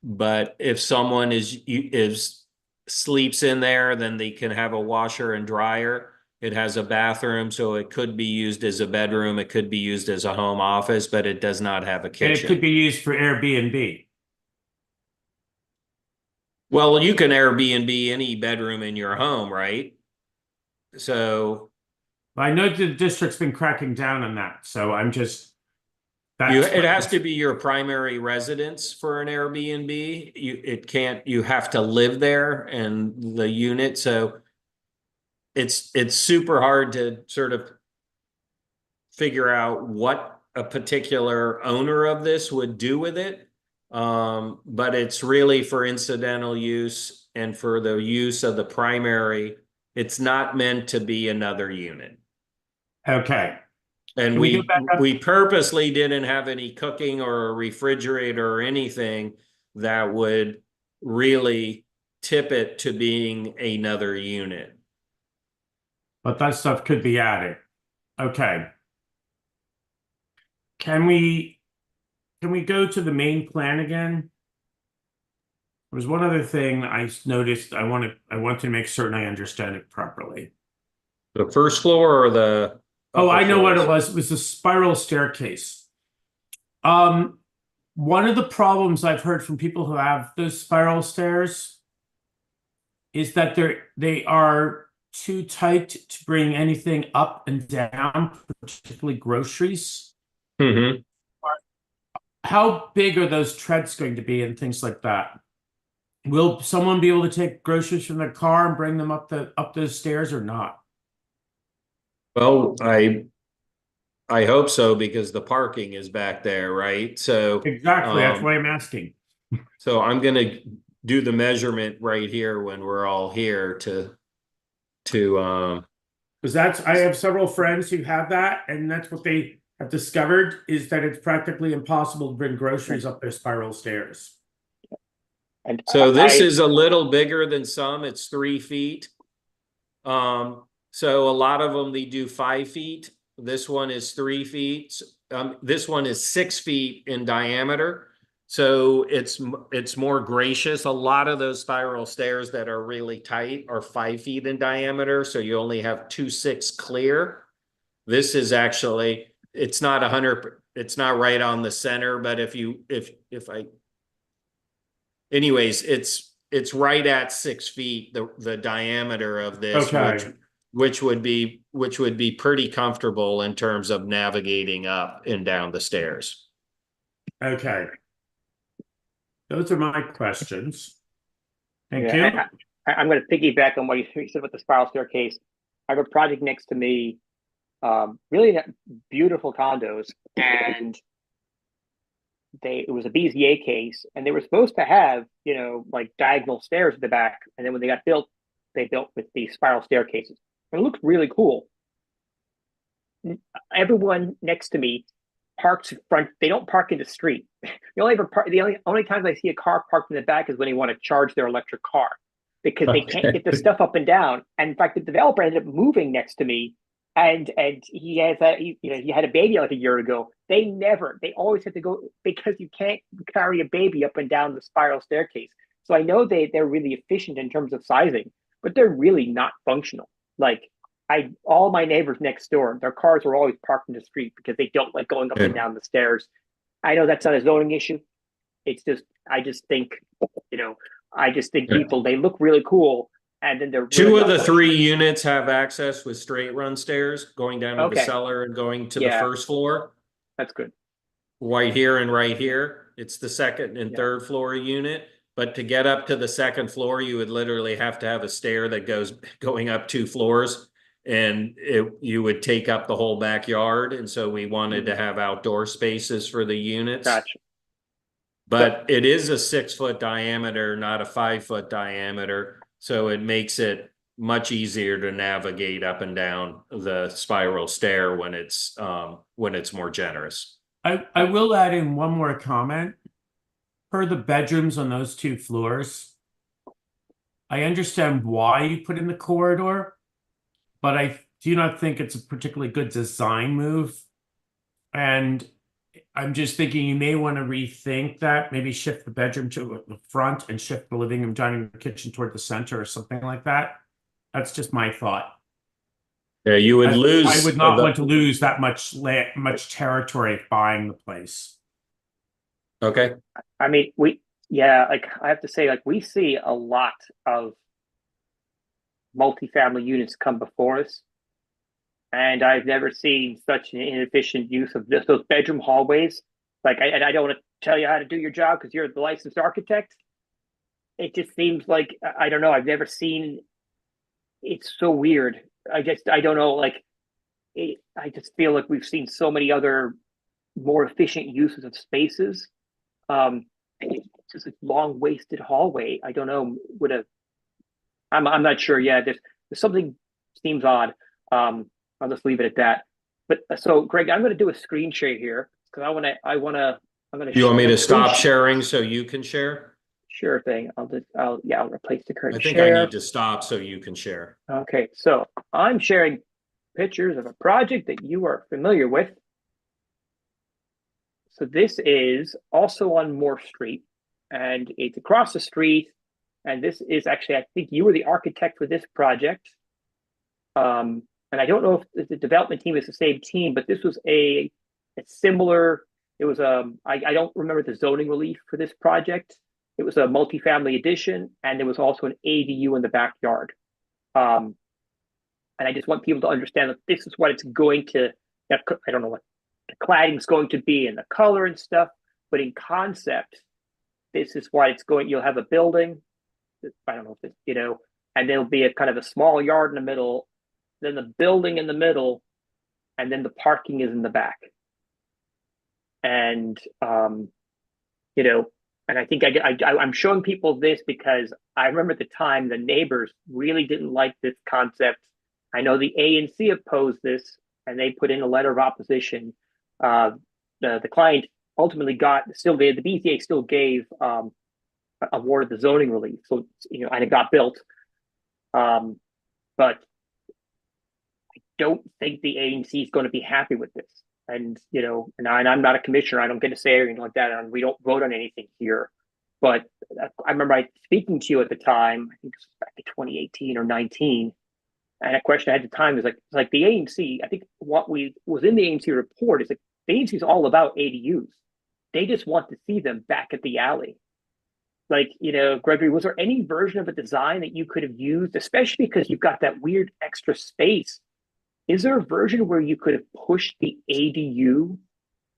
But if someone is sleeps in there, then they can have a washer and dryer. It has a bathroom, so it could be used as a bedroom, it could be used as a home office, but it does not have a And it could kitchen. be used for Airbnb. Well, you can Airbnb any bedroom in your home, right? So I know the district's been cracking down on that, so I'm just. it has to be your primary residence for an Airbnb. You have to live there and the unit. So it's super hard to sort of figure out what a particular owner of this would do with it. But it's really for incidental use and for the use of the primary. It's not meant to be another unit. Okay. And Can we go back up? we purposely didn't have any cooking or a refrigerator or anything that would really tip it to being another unit. But that stuff could be added. Okay. Can we go to the main plan again? There was one other thing I noticed. I want to make certain I understand it properly. The first floor or the Oh, upper I know what it floors? was. It was a spiral staircase. One of the problems I've heard from people who have those spiral stairs is that they are too tight to bring anything up and down, particularly groceries. Mhm. How big are those treads going to be and things like that? Will someone be able to take groceries from their car and bring them up those stairs or not? Well, I hope so because the parking is back there, right? So Exactly. That's why I'm asking. so I'm gonna do the measurement right here when we're all here to Because I have several friends who have that, and that's what they have discovered is that it's practically impossible to bring groceries up their spiral stairs. And so this I- is a little bigger than some, it's 3 feet. So a lot of them, they do 5 feet. This one is 3 feet. This one is 6 feet in diameter. So it's more gracious. A lot of those spiral stairs that are really tight are 5 feet in diameter. So you only have 2/6 clear. This is actually, it's not 100, it's not right on the center, but anyways, it's right at 6 feet, the diameter of this, Okay. which would be pretty comfortable in terms of navigating up and down the stairs. Okay. Those are my questions. Thank you. yeah, I'm going to piggyback on what you said about the spiral staircase. I have a project next to me, really beautiful condos, and it was a BZA case, and they were supposed to have, like diagonal stairs at the back, and then when they got built, they built with these spiral staircases. And it looked really cool. Everyone next to me parks in front. They don't park in the street. The only times I see a car parked in the back is when they want to charge their electric car because they can't get the stuff up and down. And in fact, the developer ended up moving next to me, and he had a baby like a year ago. They always have to go because you can't carry a baby up and down the spiral staircase. So I know they're really efficient in terms of sizing, but they're really not functional. Like all my neighbors next door, their cars were always parked in the street because they don't like going up and down the stairs. I know that's not a zoning issue. It's just, I just think people, they look really cool, and then they're Two really of the not 3 units have access with straight run stairs going down to the Okay. cellar and going to the Yeah. first floor. That's good. Right here and right here. It's the second and Yeah. third floor unit. But to get up to the second floor, you would literally have to have a stair that goes going up 2 floors. And you would take up the whole backyard. And so we wanted to have outdoor spaces for the units. Gotcha. But it is a 6-foot diameter, not a 5-foot diameter. So it makes it much easier to navigate up and down the spiral stair when it's more generous. I will add in one more comment. Per the bedrooms on those 2 floors, I understand why you put in the corridor, but do you not think it's a particularly good design move? And I'm just thinking you may want to rethink that, maybe shift the bedroom to the front and shift the living room, dining room, kitchen toward the center or something like that. That's just my thought. Yeah, you would I lose would not want to lose that much territory buying the place. Okay. I mean, like I have to say, like we see a lot of multifamily units come before us. And I've never seen such an inefficient use of those bedroom hallways. Like, I don't want to tell you how to do your job because you're the licensed architect. It just seems like, I don't know, I've never seen, it's so weird. I don't know, like, I just feel like we've seen so many other more efficient uses of spaces. It's just a long wasted hallway. I don't know, I'm not sure. Yeah, there's something seems odd. I'll just leave it at that. But so, Greg, I'm going to do a screen share here because I'm going to. You want me to stop sharing so you can share? Sure thing. I'll replace the current I think share. I need to stop so you can share. Okay, so I'm sharing pictures of a project that you are familiar with. So this is also on Moore Street, and it's across the street. And this is actually, I think you were the architect for this project. And I don't know if the development team is the same team, but this was a similar. It was I don't remember the zoning relief for this project. It was a multifamily addition, and there was also an ADU in the backyard. And I just want people to understand that this is what it's going to. I don't know what the cladding is going to be and the color and stuff, but in concept, this is what it's going. You'll have a building. I don't know if it's, and there'll be a kind of a small yard in the middle, then the building in the middle, and then the parking is in the back. And and I think I'm showing people this because I remember at the time the neighbors really didn't like this concept. I know the ANC opposed this, and they put in a letter of opposition. The client ultimately the BZA still gave awarded the zoning relief, so and it got built. But I don't think the ANC is going to be happy with this. And and I'm not a commissioner. I don't get a say or anything like that, and we don't vote on anything here. But I remember speaking to you at the time. I think this was back in 2018 or 19, and a question I had at the time was like the ANC. I think what was in the ANC report is like the ANC is all about ADUs. They just want to see them back at the alley. Like, Gregory, was there any version of a design that you could have used, especially because you've got that weird extra space? Is there a version where you could have pushed the ADU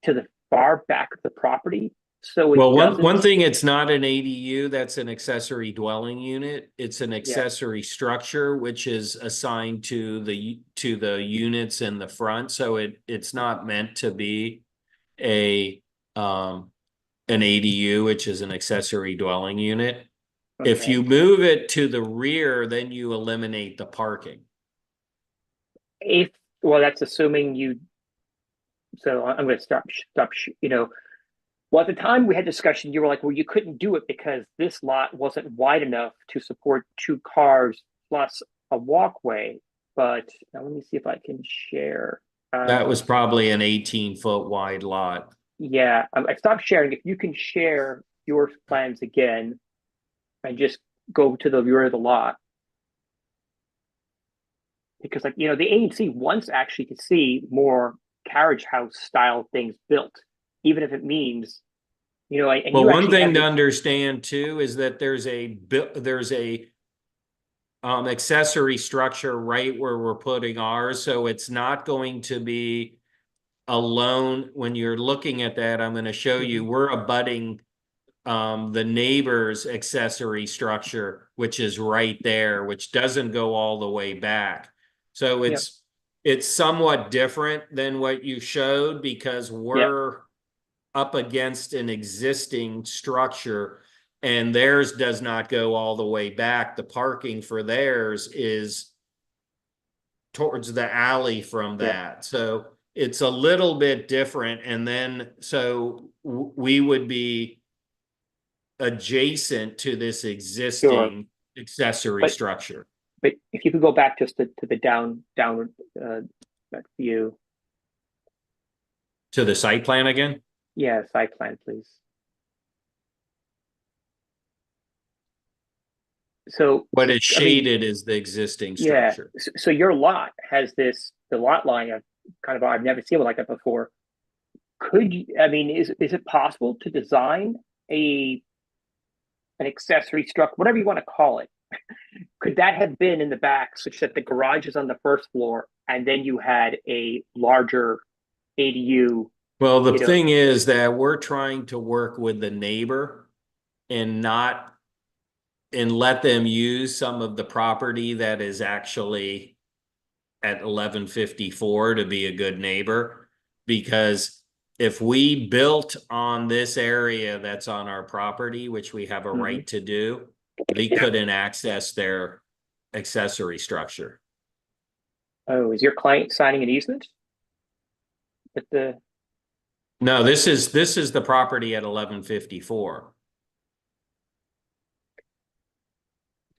to the far back of the property? So one thing, it's not an ADU, that's an accessory dwelling unit. It's an accessory structure, which is assigned to the units in the front. So it's not meant to be an ADU, which is an accessory dwelling unit. Okay. If you move it to the rear, then you eliminate the parking. That's assuming you. So I'm going to stop. Well, at the time we had discussion, you were like, well, you couldn't do it because this lot wasn't wide enough to support 2 cars plus a walkway. But now let me see if I can share. That was probably an 18-foot wide lot. Yeah, I stopped sharing. If you can share your plans again and just go to the rear of the lot. Because the ANC wants actually to see more carriage house style things built, even if it means, well, one thing to understand too is that there's a accessory structure right where we're putting ours, so it's not going to be alone. When you're looking at that, I'm going to show you, we're abutting the neighbor's accessory structure, which is right there, which doesn't go all the way back. So it's somewhat different than what you showed because we're up against an existing structure and theirs does not go all the way back. The parking for theirs is towards the alley from that. So it's a little bit different. And then, so we would be adjacent to this existing accessory structure. But if you could go back just to the downward that view. To the site plan again? Yeah, site plan, please. So What is I mean, shaded is the existing yeah. structure. So your lot has the lot line of kind of, I've never seen one like that before. Could you, I mean, is it possible to design an accessory structure, whatever you want to call it? Could that have been in the back such that the garage is on the first floor and then you had a larger ADU? Well, the You know, thing is that we're trying to work with the neighbor and not and let them use some of the property that is actually at 1154 to be a good neighbor. Because if we built on this area that's on our property, which we have a right to do, they couldn't access their accessory structure. Oh, is your client signing an easement? With the No, this is the property at 1154.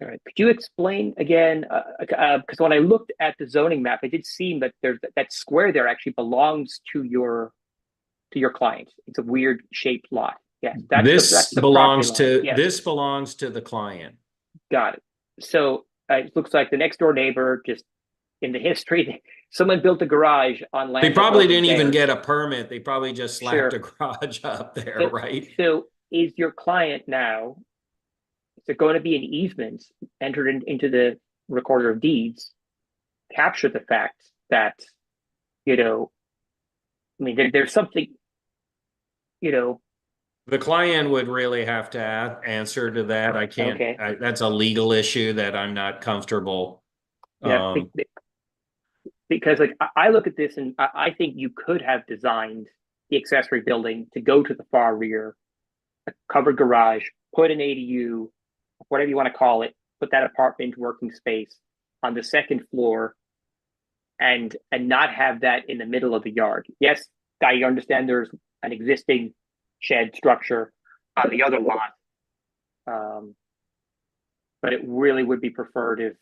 All right. Could you explain again? Because when I looked at the zoning map, it did seem that there's that square there actually belongs to your client. It's a weird shaped lot. Yes, that's the belongs property line. to Yes. This belongs to the client. Got it. So it looks like the next door neighbor, just in the history, someone built a garage on land. They that probably wasn't didn't even theirs. get a permit. They probably just slapped a garage up there, right? So is your client now, is there going to be an easement entered into the recorder of deeds, capture the fact that, I mean, there's something, The client would really have to answer to that. I can't, Okay. That's a legal issue that I'm not comfortable. Yeah, because like I look at this and I think you could have designed the accessory building to go to the far rear, a covered garage, put an ADU, whatever you want to call it, put that apartment working space on the second floor, and not have that in the middle of the yard. Yes, I understand there's an existing shed structure on the other lot, but it really would be preferred if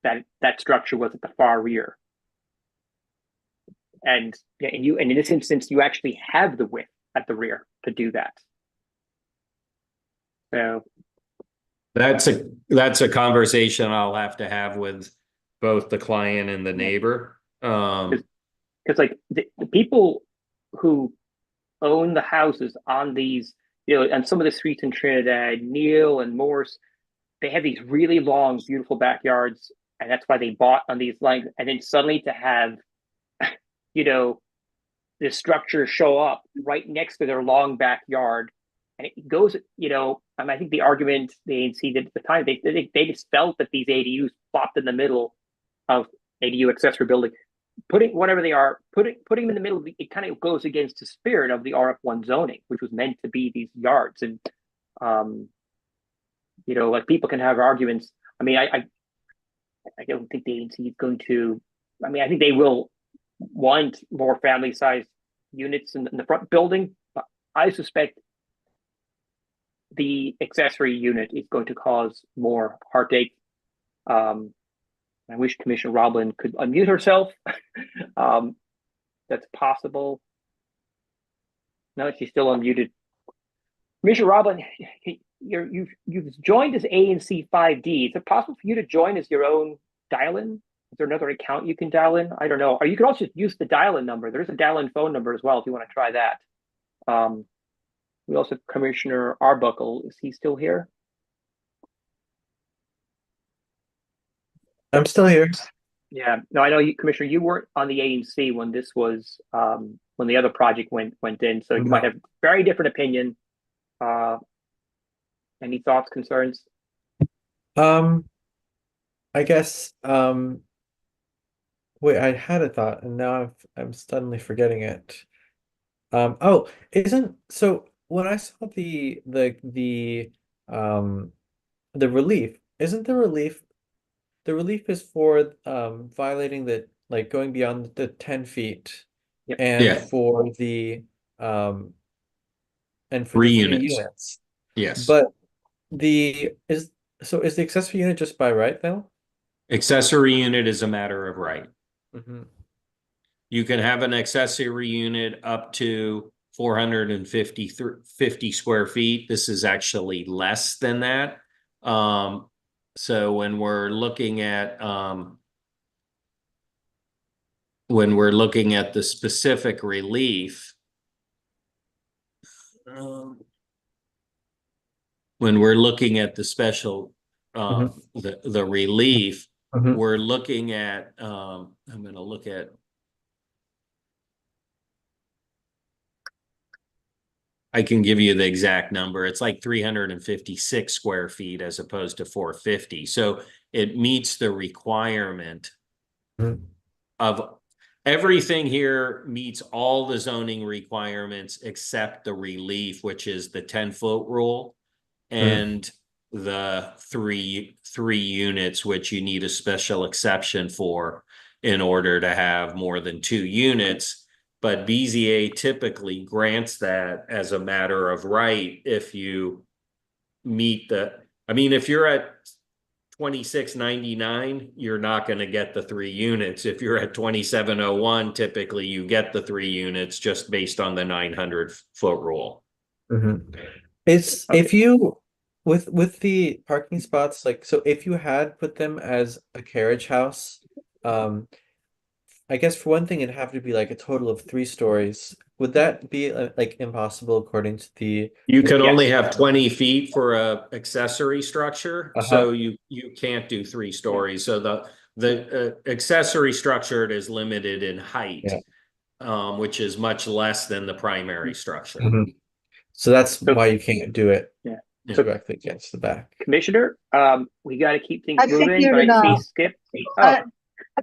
that structure was at the far rear. And in this instance, you actually have the width at the rear to do that. So That's a conversation I'll have to have with both the client and the neighbor. because like the people who own the houses on these, on some of the streets in Trinidad, Neal and Morse, they have these really long, beautiful backyards, and that's why they bought on these lines. And then suddenly to have, this structure show up right next to their long backyard, and it goes, I think the argument the ANC did at the time, they just felt that these ADUs plopped in the middle of ADU accessory building, putting whatever they are, putting them in the middle. It kind of goes against the spirit of the RF1 zoning, which was meant to be these yards. And like people can have arguments. I mean, I don't think the ANC is going to. I mean, I think they will want more family-sized units in the front building, but I suspect the accessory unit is going to cause more heartache. I wish Commissioner Roblin could unmute herself. That's possible. No, she's still unmuted. Commissioner Roblin, you've joined as ANC 5D. Is it possible for you to join as your own dial-in? Is there another account you can dial in? I don't know. Or you could also use the dial-in number. There's a dial-in phone number as well if you want to try that. We also have Commissioner Arbuckle. Is he still here? I'm still here. Yeah. No, I know you, Commissioner, you weren't on the ANC when this was when the other project went in, so you might have very different opinion. Any thoughts, concerns? I guess wait, I had a thought and now I'm suddenly forgetting it. Oh, so when I saw the relief, isn't the relief is for violating the, like, going beyond the 10 feet Yep. and Yeah. for the 3 3 units. units. Yes. But So is the accessory unit just by right though? Accessory unit is a matter of right. Mm-hmm. You can have an accessory unit up to 450 square feet. This is actually less than that. So when we're looking at the specific relief, when we're looking at the special the relief, Mm-hmm. we're looking at I'm going to look at I can give you the exact number. It's like 356 square feet as opposed to 450. So it meets the requirement Mm-hmm. of everything here meets all the zoning requirements except the relief, which is the 10-foot rule and the three units, which you need a special exception for in order to have more than 2 units. But BZA typically grants that as a matter of right if you meet if you're at 2699, you're not going to get the 3 units. If you're at 2701, typically you get the 3 units just based on the 900-foot rule. Mm-hmm. It's if you with the parking spots, like, so if you had put them as a carriage house, I guess for one thing it'd have to be like a total of 3 stories. Would that be like impossible according to the You can only Yes. have 20 feet for a accessory structure, so you can't do 3 stories. So the accessory structure is limited in height, Yeah. which is much less than the primary structure. Mhm. So that's So- why you can't do it Yeah. So- directly against the back. Commissioner, we got to keep things I moving, figured but it I see out. Skip.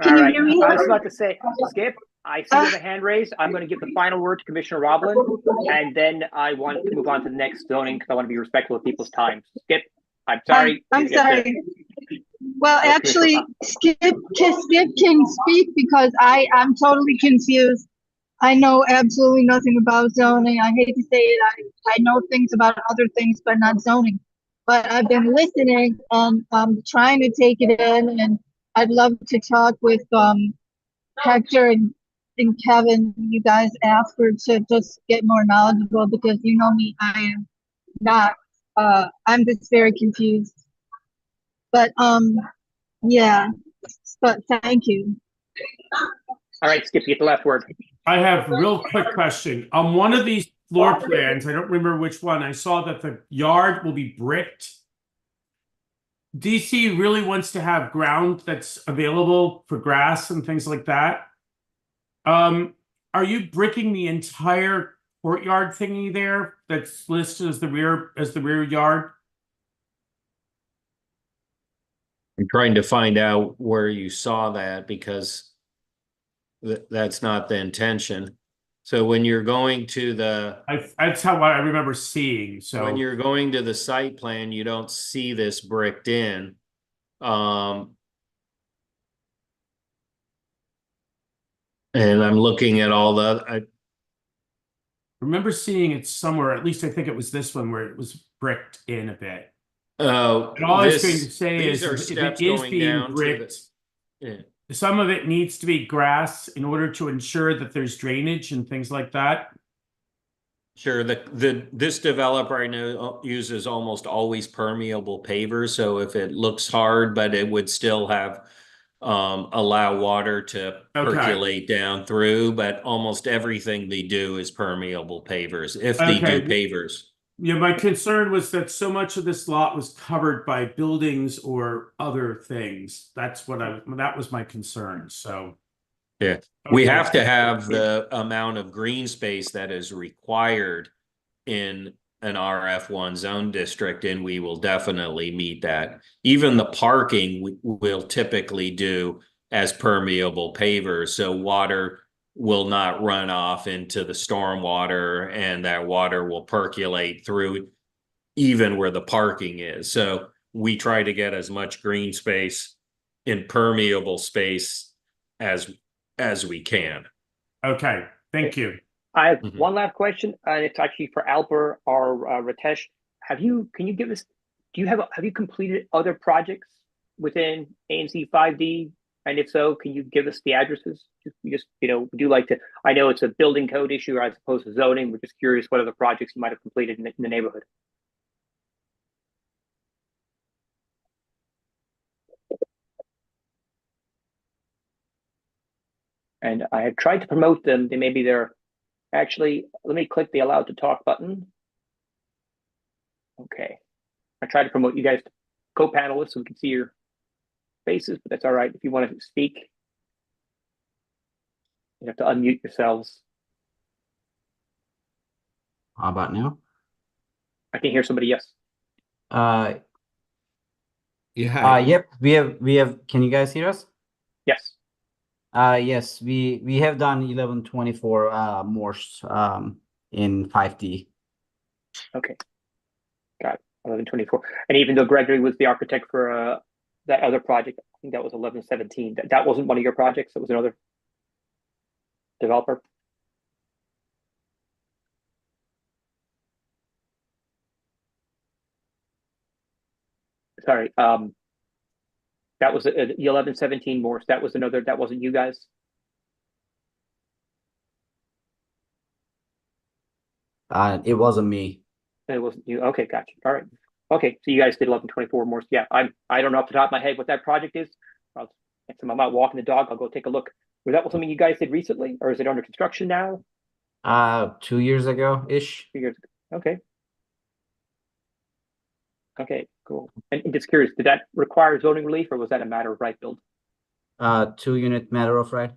Can All you right. hear me I now? was about to say, Skip, I see you have a hand raised. I'm going to give the final word to Commissioner Roblin, and then I want to move on to the next zoning because I want to be respectful of people's time. Skip, I'm sorry. I'm You get to- sorry. Well, That's actually, Commissioner Skip can speak because I'm totally confused. I know absolutely nothing about zoning. I hate to say it. I know things about other things, but not zoning. But I've been listening and trying to take it in, and I'd love to talk with Hector and Kevin, you guys after, to just get more knowledgeable, because you know me, I am not. I'm just very confused. But yeah. But thank you. All right, Skip, you get the last word. I have a real quick question. On one of these floor plans, I don't remember which one, I saw that the yard will be bricked. DC really wants to have ground that's available for grass and things like that. Are you bricking the entire courtyard thingy there that's listed as the rear yard? I'm trying to find out where you saw that because that's not the intention. So when you're going to That's how I remember seeing. So when you're going to the site plan, you don't see this bricked in. And I'm looking at all I remember seeing it somewhere. At least I think it was this one where it was bricked in a bit. And all I was going to say these is, are if steps it is going being down bricked, yeah. some of it needs to be grass in order to ensure that there's drainage and things like that. Sure, this developer I know uses almost always permeable pavers, so if it looks hard, but it would still have allow water to percolate down through, but almost everything they do is permeable pavers, if they do pavers. Yeah, my concern was that so much of this lot was covered by buildings or other things. That was my concern. So yeah, we have to have the amount of green space that is required in an RF1 zone district, and we will definitely meet that. Even the parking will typically do as permeable pavers, so water will not run off into the stormwater, and that water will percolate through even where the parking is. So we try to get as much green space, impermeable space as we can. Okay, thank you. I have one last question, and it's actually for Alper or Ritesh. Can you give us do you have you completed other projects within ANC 5D? And if so, can you give us the addresses? We do like to, I know it's a building code issue as opposed to zoning. We're just curious what other projects you might have completed in the neighborhood. And I have tried to promote them. They're actually, let me click the allow to talk button. Okay. I tried to promote you guys to co-panelists so we can see your faces, but that's all right. If you want to speak, you have to unmute yourselves. How about now? I can hear somebody, yes. Yeah. Yep, we have, can you guys hear us? Yes. Yes, we have done 1124 Morse in 5D. Okay. Got it. 1124. And even though Gregory was the architect for that other project, I think that was 1117. That wasn't one of your projects. It was another developer. Sorry. That was the 1117 Morse. That was another. That wasn't you guys. It wasn't me. It wasn't you. Okay, gotcha. All right. Okay, so you guys did 1124 Morse. Yeah, I don't know off the top of my head what that project is. Next time I'm out walking the dog, I'll go take a look. Was that something you guys did recently, or is it under construction now? 2 years ago ish. 2 years ago. Okay. Okay, cool. And just curious, did that require zoning relief, or was that a matter of right build? 2-unit matter of right.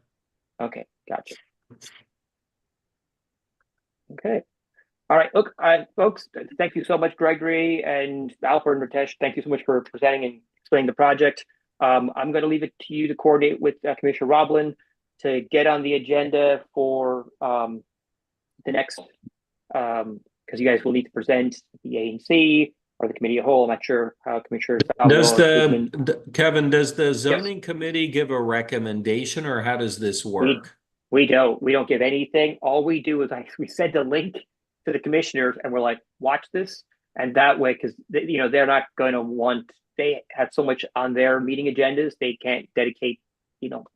Okay, gotcha. Okay. All right, look, folks, thank you so much, Gregory and Alfred and Ritesh. Thank you so much for presenting and explaining the project. I'm going to leave it to you to coordinate with Commissioner Roblin to get on the agenda for the next, because you guys will need to present the ANC or the committee of whole. I'm not sure how Commissioner Kevin, does the zoning committee give a recommendation, or how does this work? We don't give anything. All we do is we send a link to the commissioners and we're like, watch this. And that way, because they're not going to want, they have so much on their meeting agendas, they can't dedicate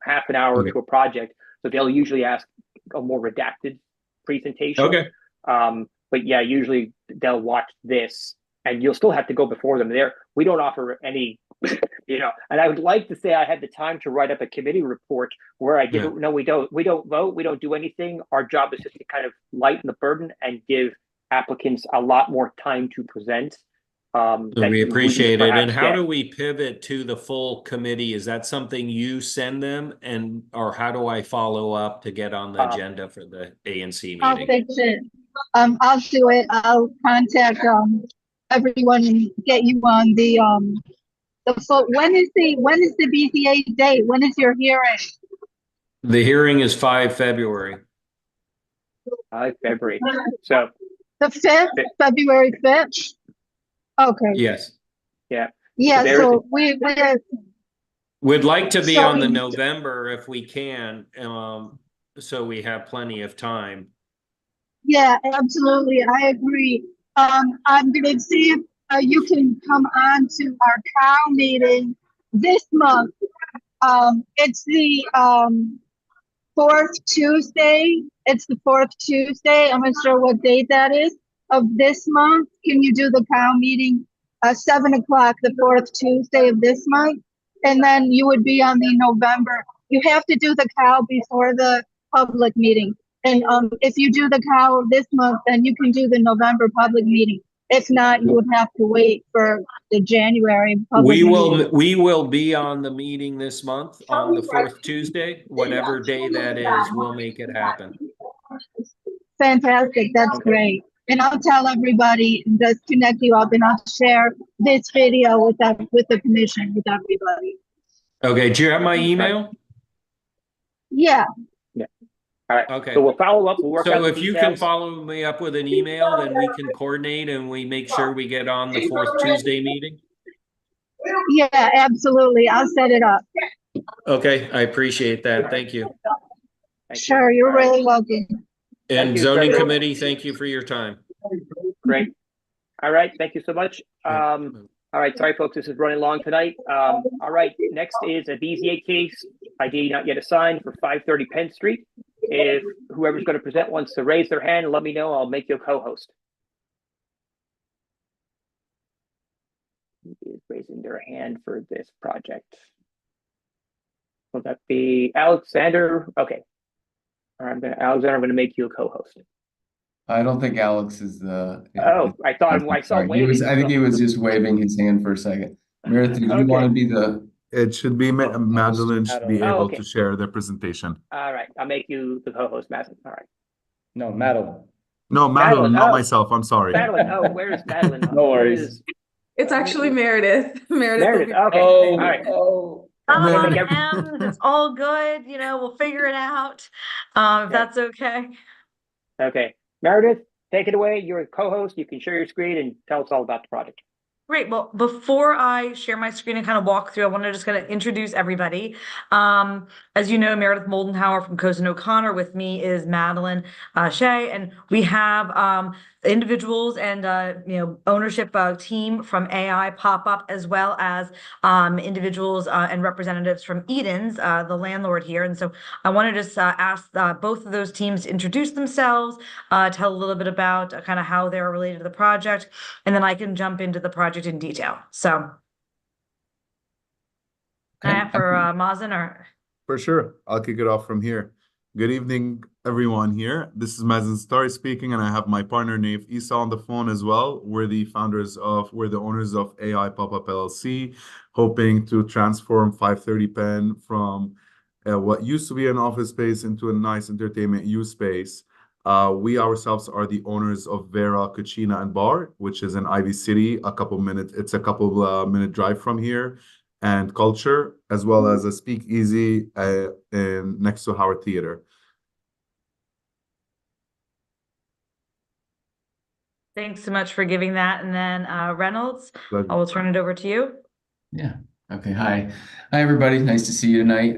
half an hour to a project. So they'll usually ask a more redacted presentation. Okay. But yeah, usually they'll watch this and you'll still have to go before them. We don't offer any and I would like to say I had the time to write up a committee report where I give no, we don't vote, we don't do anything. Our job is just to kind of lighten the burden and give applicants a lot more time to present. We appreciate it. And how do we pivot to the full committee? Is that something you send them, or how do I follow up to get on the agenda for the ANC meeting? I'll fix it. I'll do it. I'll contact everyone and get you on the when is the BZA date? When is your hearing? The hearing is 5 February. 5 February. So the 5th, February 5th. Okay. Yes. Yeah. Yeah. So we'd like to be on the November if we can, so we have plenty of time. Yeah, absolutely. I agree. I'm going to see if you can come on to our cow meeting this month. It's the 4th Tuesday. It's the 4th Tuesday. I'm not sure what date that is of this month. Can you do the cow meeting 7 o'clock, the 4th Tuesday of this month? And then you would be on the November. You have to do the cow before the public meeting. And if you do the cow this month, then you can do the November public meeting. If not, you would have to wait for the January public meeting. We will be on the meeting this month on the 4th Tuesday, whatever day that is, we'll make it happen. Fantastic. That's great. And I'll tell everybody and just connect you up, and I'll share this video with the commission, with everybody. Okay. Do you have my email? Yeah. All right. Okay. So we'll follow up. We'll work out So the if you details. can follow me up with an email, then we can coordinate and we make sure we get on the 4th Tuesday meeting. Yeah, absolutely. I'll set it up. Okay. I appreciate that. Thank you. Sure. You're really welcome. And zoning committee, thank you for your time. Great. All right. Thank you so much. All All right, sorry, folks, this is running long tonight. All right, next is a BZA case, ID not yet assigned for 530 Penn Street. If whoever's going to present wants to raise their hand and let me know, I'll make you a co-host. Who is raising their hand for this project? Will that be Alexander? Okay. All right, Alexander, I'm going to make you a co-host. I don't think Alex is the. Oh, I thought I saw Sorry. waving. I think he was just waving his hand for a second. Meredith, did you Okay. want to be the? It should be Madeline should be Oh, able okay. to share the presentation. All right, I'll make you the co-host, Madeline. All right. No, Madeline. No, Madeline, Madeline, not oh. myself. I'm sorry. Madeline, oh, where is Madeline? No worries. It's actually Meredith. Meredith, okay, Oh, all right. oh. I'm gonna Man. make every- It's all good. You know, we'll figure it out. If Okay. that's okay. Okay, Meredith, take it away. You're a co-host. You can share your screen and tell us all about the project. Great. Well, before I share my screen and kind of walk through, I want to just kind of introduce everybody. As you know, Meredith Moldenhauer from Cozen O'Connor. With me is Madeline Shea, and we have individuals and ownership team from AI Pop-Up, as well as individuals and representatives from Eden's, the landlord here. And so I want to just ask both of those teams to introduce themselves, tell a little bit about kind of how they're related to the project, and then I can jump into the project in detail. So, for Mazen or For sure. I'll kick it off from here. Good evening, everyone here. This is Mazen Stari speaking, and I have my partner Nave Isa on the phone as well. We're the owners of AI Pop-Up LLC, hoping to transform 530 Penn from what used to be an office space into a nice entertainment use space. We ourselves are the owners of Vera Cucina and Bar, which is in Ivy City, it's a couple minute drive from here, and Culture, as well as a speakeasy next to Howard Theater. thanks so much for giving that. And then Reynolds, Pleasure. I will turn it over to you. Yeah. Okay. Hi, everybody. Nice to see you tonight.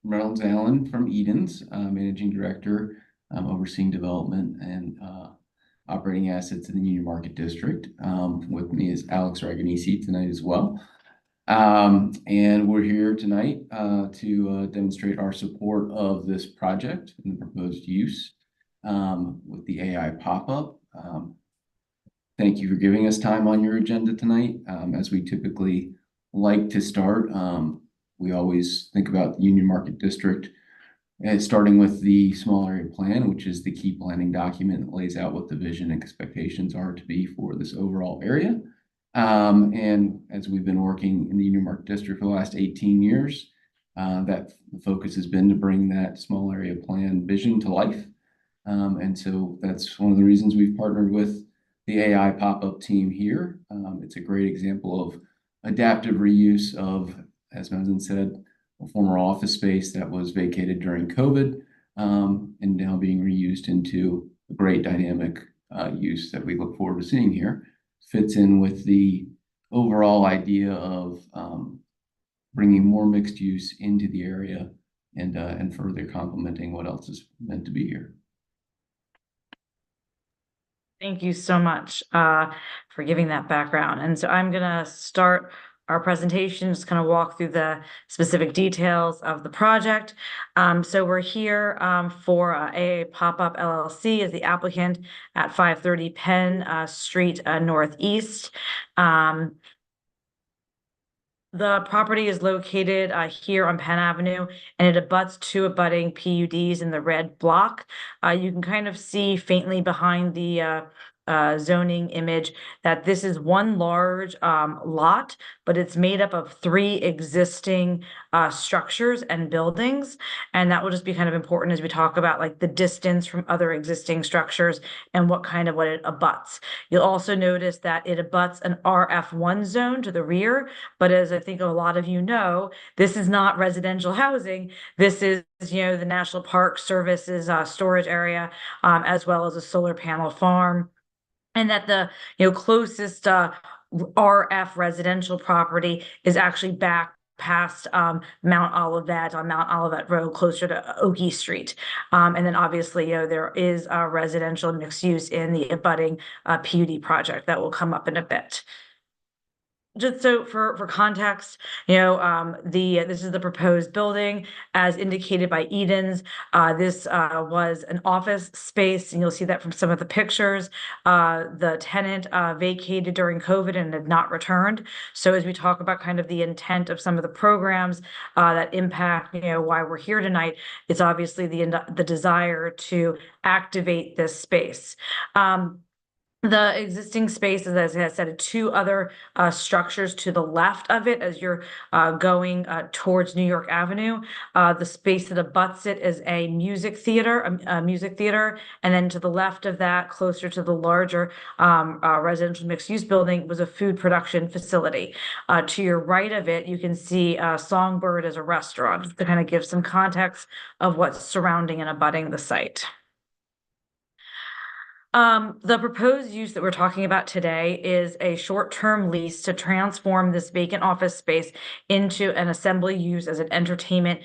Reynolds Allen from Eden's, Managing Director, overseeing development and operating assets in the Union Market District. With me is Alex Raganisi tonight as well. And we're here tonight to demonstrate our support of this project and the proposed use with the AI pop-up. Thank you for giving us time on your agenda tonight. As we typically like to start, we always think about the Union Market District, starting with the small area plan, which is the key planning document that lays out what the vision and expectations are to be for this overall area. And as we've been working in the Union Market District for the last 18 years, that the focus has been to bring that small area plan vision to life. And so that's one of the reasons we've partnered with the AI pop-up team here. It's a great example of adaptive reuse of, as Mazen said, a former office space that was vacated during COVID, and now being reused into a great dynamic use that we look forward to seeing here. Fits in with the overall idea of bringing more mixed use into the area and further complementing what else is meant to be here. Thank you so much for giving that background. And so I'm going to start our presentation, just kind of walk through the specific details of the project. So we're here for AA Pop-Up LLC as the applicant at 530 Penn Street Northeast. The property is located here on Penn Avenue, and it abuts two abutting PUDs in the red block. You can kind of see faintly behind the zoning image that this is one large lot, but it's made up of three existing structures and buildings. And that will just be kind of important as we talk about like the distance from other existing structures and what it abuts. You'll also notice that it abuts an RF1 zone to the rear, but as I think a lot of you know, this is not residential housing. This is, the National Park Service's storage area, as well as a solar panel farm. And that the closest RF residential property is actually back past Mount Olivet on Mount Olivet Road, closer to Oakey Street. And then obviously, there is a residential mixed use in the abutting PUD project that will come up in a bit. just so for context, this is the proposed building as indicated by Eden's. This was an office space, and you'll see that from some of the pictures. The tenant vacated during COVID and had not returned. So as we talk about kind of the intent of some of the programs that impact, why we're here tonight, it's obviously the desire to activate this space. The existing space, as I said, two other structures to the left of it as you're going towards New York Avenue. The space that abuts it is a music theater, and then to the left of that, closer to the larger residential mixed-use building, was a food production facility. To your right of it, you can see Songbird as a restaurant, just to kind of give some context of what's surrounding and abutting the site. The proposed use that we're talking about today is a short-term lease to transform this vacant office space into an assembly use as an entertainment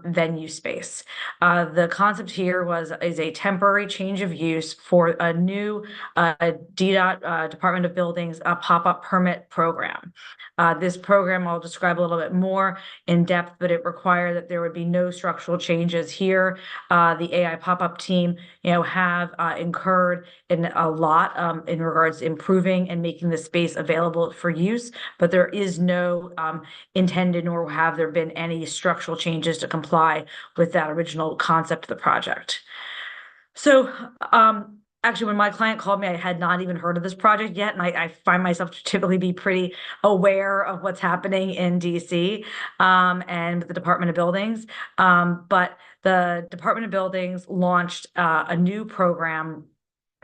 venue space. The concept here is a temporary change of use for a new DDOT Department of Buildings pop-up permit program. This program I'll describe a little bit more in depth, but it required that there would be no structural changes here. The AI pop-up team, have incurred in a lot in regards to improving and making the space available for use, but there is no intended nor have there been any structural changes to comply with that original concept of the project. So, actually, when my client called me, I had not even heard of this project yet, and I find myself to typically be pretty aware of what's happening in DC and the Department of Buildings. But the Department of Buildings launched a new program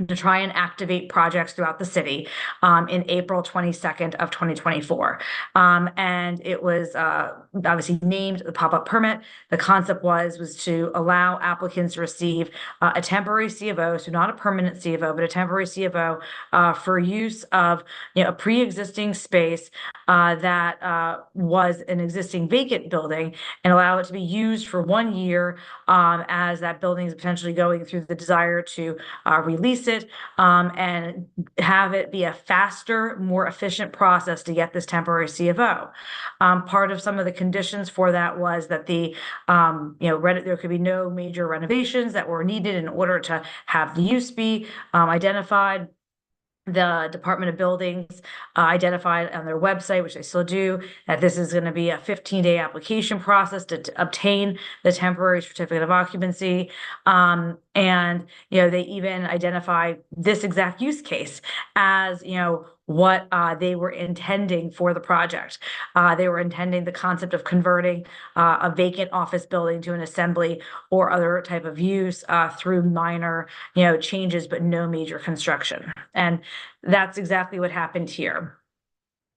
to try and activate projects throughout the city in April 22nd of 2024. And it was obviously named the pop-up permit. The concept was to allow applicants to receive a temporary C of O, so not a permanent C of O, but a temporary C of O for use of a pre-existing space that was an existing vacant building, and allow it to be used for 1 year as that building is potentially going through the desire to release it and have it be a faster, more efficient process to get this temporary C of O. Part of some of the conditions for that was that there could be no major renovations that were needed in order to have the use be identified. The Department of Buildings identified on their website, which they still do, that this is going to be a 15-day application process to obtain the temporary certificate of occupancy. And, they even identified this exact use case as, what they were intending for the project. They were intending the concept of converting a vacant office building to an assembly or other type of use through minor, changes, but no major construction. And that's exactly what happened here.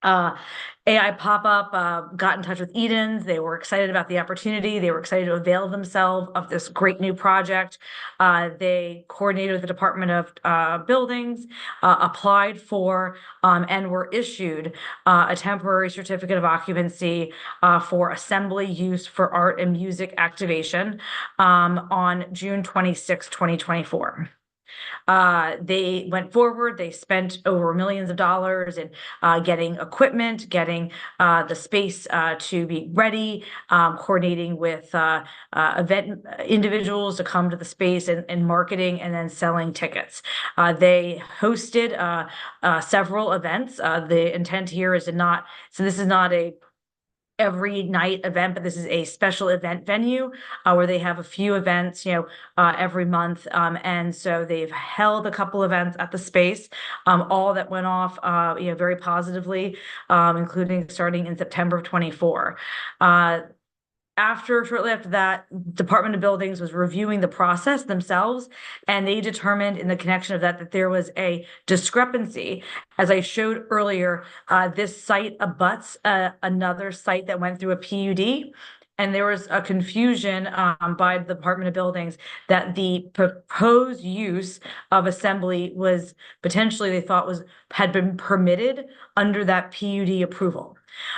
AI Pop-Up got in touch with Eden's. They were excited about the opportunity. They were excited to avail themselves of this great new project. They coordinated with the Department of Buildings, applied for and were issued a temporary certificate of occupancy for assembly use for art and music activation on June 26, 2024. They went forward. They spent over millions of dollars in getting equipment, getting the space to be ready, coordinating with event individuals to come to the space and marketing, and then selling tickets. They hosted several events. The intent here is so this is not a every night event, but this is a special event venue where they have a few events, every month. And so they've held a couple events at the space, all that went off, very positively, including starting in September of 24. Shortly after that, Department of Buildings was reviewing the process themselves, and they determined in the connection of that there was a discrepancy. As I showed earlier, this site abuts another site that went through a PUD, and there was a confusion by the Department of Buildings that the proposed use of assembly was potentially, they thought, had been permitted under that PUD approval.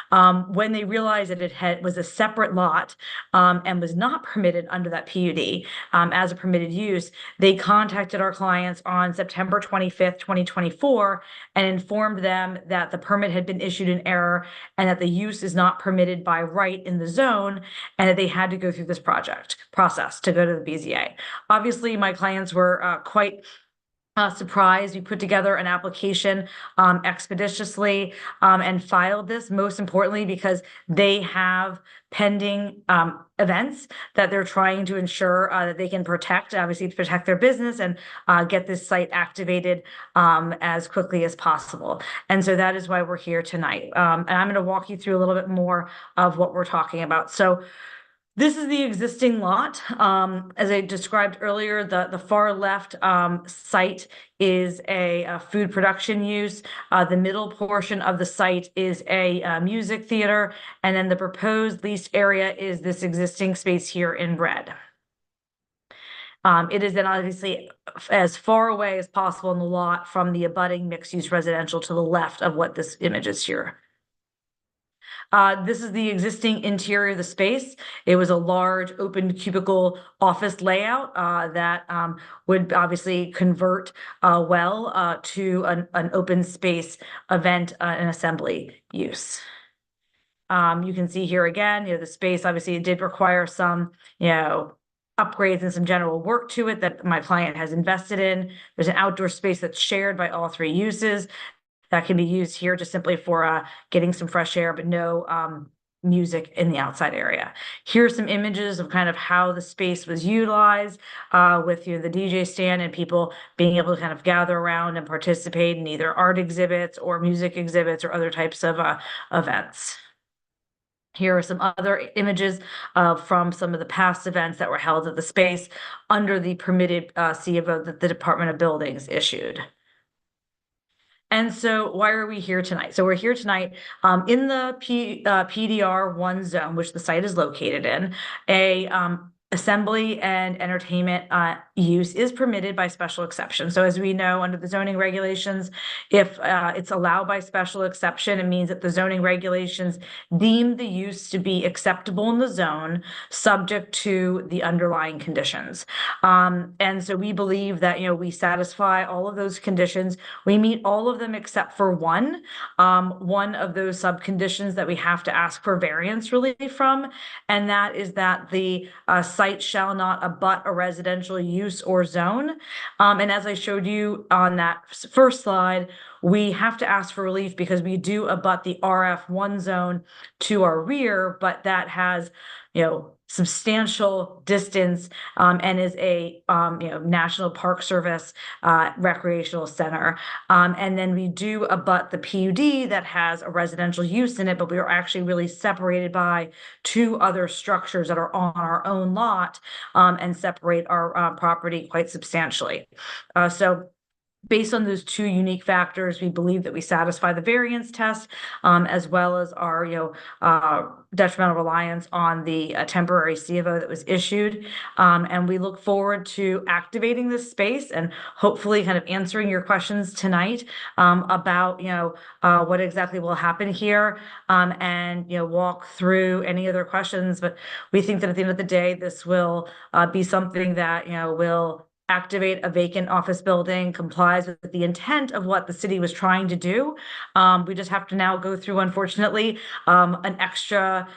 When they realized that it was a separate lot and was not permitted under that PUD as a permitted use, they contacted our clients on September 25th, 2024, and informed them that the permit had been issued in error and that the use is not permitted by right in the zone, and that they had to go through this process to go to the BZA. Obviously, my clients were quite surprised. We put together an application expeditiously and filed this, most importantly, because they have pending events that they're trying to ensure that they can protect, obviously to protect their business and get this site activated as quickly as possible. And so that is why we're here tonight. And I'm going to walk you through a little bit more of what we're talking about. So this is the existing lot. As I described earlier, the far left site is a food production use. The middle portion of the site is a music theater. And then the proposed leased area is this existing space here in red. It is then obviously as far away as possible in the lot from the abutting mixed-use residential to the left of what this image is here. This is the existing interior of the space. It was a large open cubicle office layout that would obviously convert well to an open space event and assembly use. You can see here again, the space obviously did require some, upgrades and some general work to it that my client has invested in. There's an outdoor space that's shared by all three uses that can be used here just simply for getting some fresh air, but no music in the outside area. Here's some images of kind of how the space was utilized with the DJ stand and people being able to kind of gather around and participate in either art exhibits or music exhibits or other types of events. Here are some other images from some of the past events that were held at the space under the permitted C of O that the Department of Buildings issued. And so why are we here tonight? So we're here tonight in the PDR1 zone, which the site is located in. Assembly and entertainment use is permitted by special exception. So as we know, under the zoning regulations, if it's allowed by special exception, it means that the zoning regulations deem the use to be acceptable in the zone, subject to the underlying conditions. And so we believe that, we satisfy all of those conditions. We meet all of them except for one of those sub-conditions that we have to ask for variance relief from, and that is that the site shall not abut a residential use or zone. And as I showed you on that first slide, we have to ask for relief because we do abut the RF1 zone to our rear, but that has, substantial distance and is a National Park Service recreational center. And then we do abut the PUD that has a residential use in it, but we are actually really separated by two other structures that are on our own lot and separate our property quite substantially. So based on those two unique factors, we believe that we satisfy the variance test, as well as our, detrimental reliance on the temporary C of O that was issued. And we look forward to activating this space and hopefully kind of answering your questions tonight about, what exactly will happen here, and, walk through any other questions. But we think that at the end of the day, this will be something that, will activate a vacant office building, complies with the intent of what the city was trying to do. We just have to now go through, unfortunately, an extra,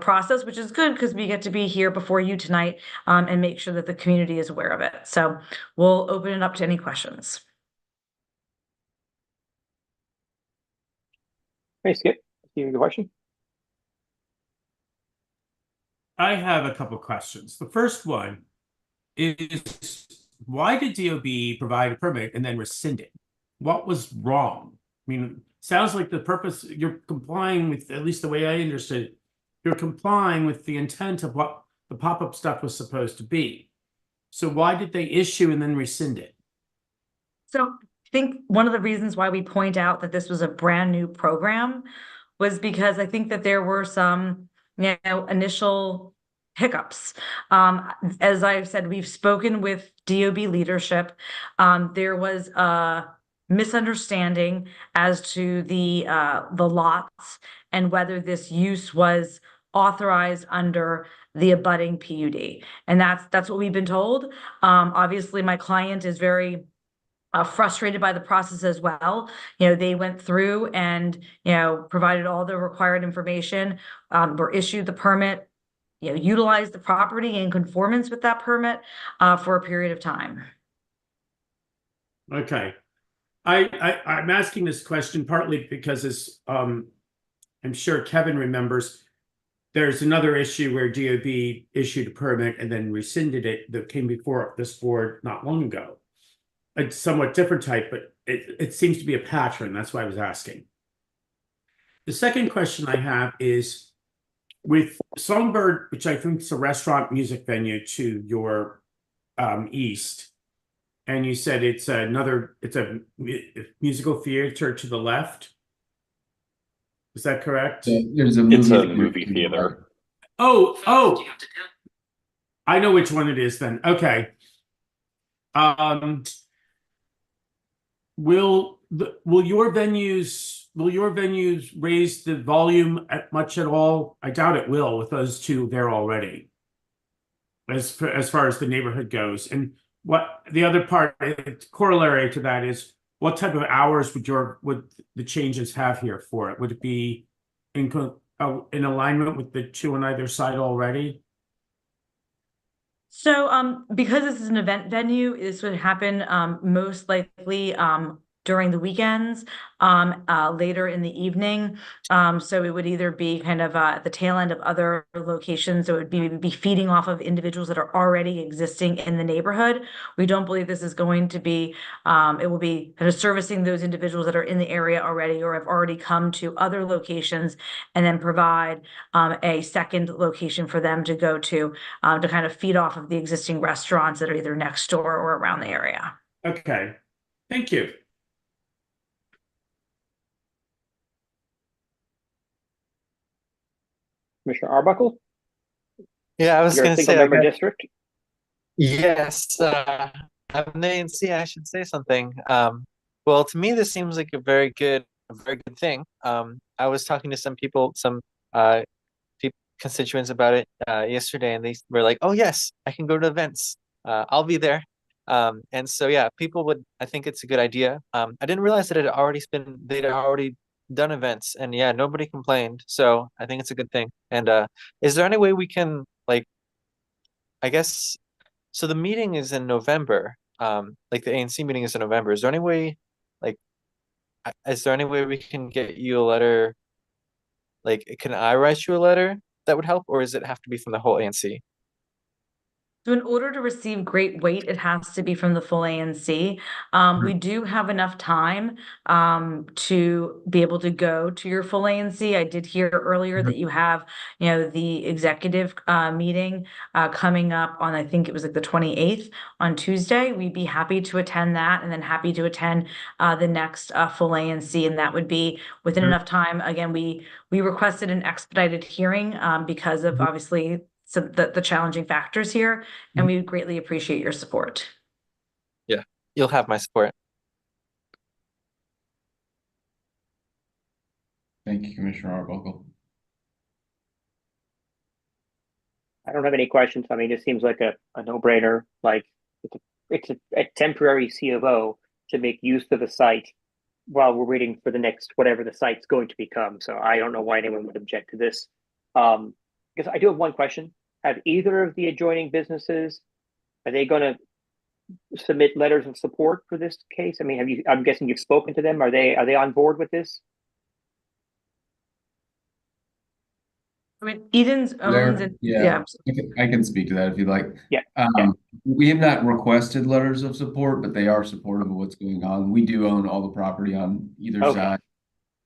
process, which is good because we get to be here before you tonight and make sure that the community is aware of it. So we'll open it up to any questions. Hey, Skip, you have a question? I have a couple questions. The first one is, why did DOB provide a permit and then rescind it? What was wrong? I mean, sounds like the purpose, you're complying with, at least the way I understood it, you're complying with the intent of what the pop-up stuff was supposed to be. So why did they issue and then rescind it? So I think one of the reasons why we point out that this was a brand new program was because I think that there were some, initial hiccups. As I've said, we've spoken with DOB leadership. There was a misunderstanding as to the lots and whether this use was authorized under the abutting PUD. And that's what we've been told. Obviously, my client is very frustrated by the process as well. They went through and, provided all the required information, were issued the permit, utilized the property in conformance with that permit for a period of time. Okay. I'm asking this question partly because I'm sure Kevin remembers, there's another issue where DOB issued a permit and then rescinded it that came before this board not long ago. A somewhat different type, but it seems to be a pattern. That's why I was asking. The second question I have is with Songbird, which I think is a restaurant music venue to your east, and you said it's a musical theater to the left. Is that correct? There's a It's a movie movie theater. Oh, I know which one it is then. Okay. Will your venues raise the volume much at all? I doubt it will with those two there already. As far as the neighborhood goes, and what the other part corollary to that is, what type of hours would the changes have here for it? Would it be in alignment with the two on either side already? So, because this is an event venue, this would happen most likely during the weekends, later in the evening. So it would either be kind of at the tail end of other locations. So it would be feeding off of individuals that are already existing in the neighborhood. We don't believe this is going to be, it will be kind of servicing those individuals that are in the area already or have already come to other locations, and then provide a second location for them to go to kind of feed off of the existing restaurants that are either next door or around the area. Okay, thank you. Commissioner Arbuckle, Yeah, I was your gonna single say, member district. yes, I'm an ANC, I should say something. Well, to me, this seems like a very good thing. I was talking to some people, some constituents about it yesterday, and they were like, "Oh yes, I can go to events. I'll be there." And so yeah, I think it's a good idea. I didn't realize that they'd already done events, and yeah, nobody complained. So I think it's a good thing. And is there any way we can, like, I guess, so the meeting is in November. Like the ANC meeting is in November. Is there any way, like, we can get you a letter? Like, can I write you a letter that would help, or does it have to be from the whole ANC? So in order to receive great weight, it has to be from the full ANC. We do have enough time to be able to go to your full ANC. I did hear earlier that you have, the executive meeting coming up on, I think it was like the 28th on Tuesday. We'd be happy to attend that, and then happy to attend the next full ANC, and that would be within enough time. Again, we requested an expedited hearing because of obviously the challenging factors here, and we greatly appreciate your support. Yeah, you'll have my support. Thank you, Commissioner Arbuckle. I don't have any questions. I mean, it seems like a no-brainer. Like it's a temporary C of O to make use of the site while we're waiting for the next whatever the site's going to become. So I don't know why anyone would object to this. Because I do have one question. Have either of the adjoining businesses, are they going to submit letters of support for this case? I mean, I'm guessing you've spoken to them. Are they on board with this? I mean, Eden's owns and Yeah, I can speak to that if you'd like. Yeah. We have not requested letters of support, but they are supportive of what's going on. We do own all the property on either side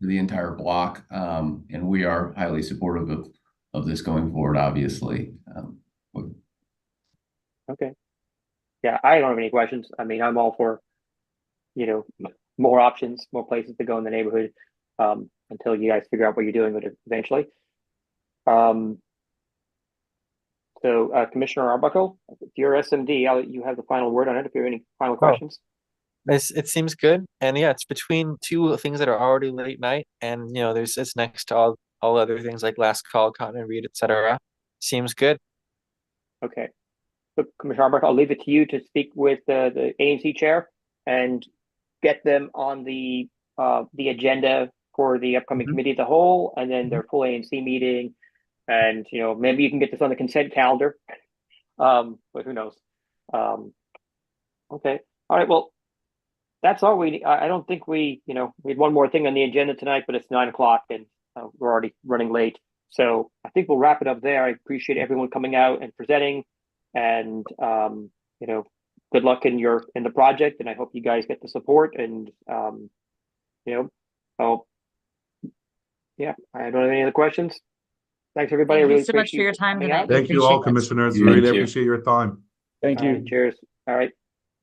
of the entire block, and we are highly supportive of this going forward, obviously. Okay. Yeah, I don't have any questions. I mean, I'm all for, more options, more places to go in the neighborhood, until you guys figure out what you're doing with it eventually. So Commissioner Arbuckle, if you're SMD, you have the final word on it if you have any final questions. It seems good, and yeah, it's between two things that are already late night, and it's next to all all other things like last call, common read, etc. Seems good. Okay. So Commissioner Albrecht, I'll leave it to you to speak with the ANC chair and get them on the agenda for the upcoming committee of the whole, and then their full ANC meeting. And, you know, maybe you can get this on the consent calendar. But who knows? Okay. All right. Well, that's all we, I don't think we had one more thing on the agenda tonight, but it's 9 o'clock and we're already running late. So I think we'll wrap it up there. I appreciate everyone coming out and presenting, and, good luck in the project. And I hope you guys get the support, and, yeah, I don't have any other questions. Thanks, everybody. I Thank you really so much for appreciate your time coming tonight. out. We Thank you all, appreciate it. commissioners. Thank Really you. appreciate your time. Thank All right, you. cheers. All right.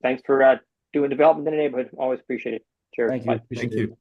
Thanks for doing development in the neighborhood. Always appreciate it. Cheers. Thank you. Bye. Appreciate Thank it. you.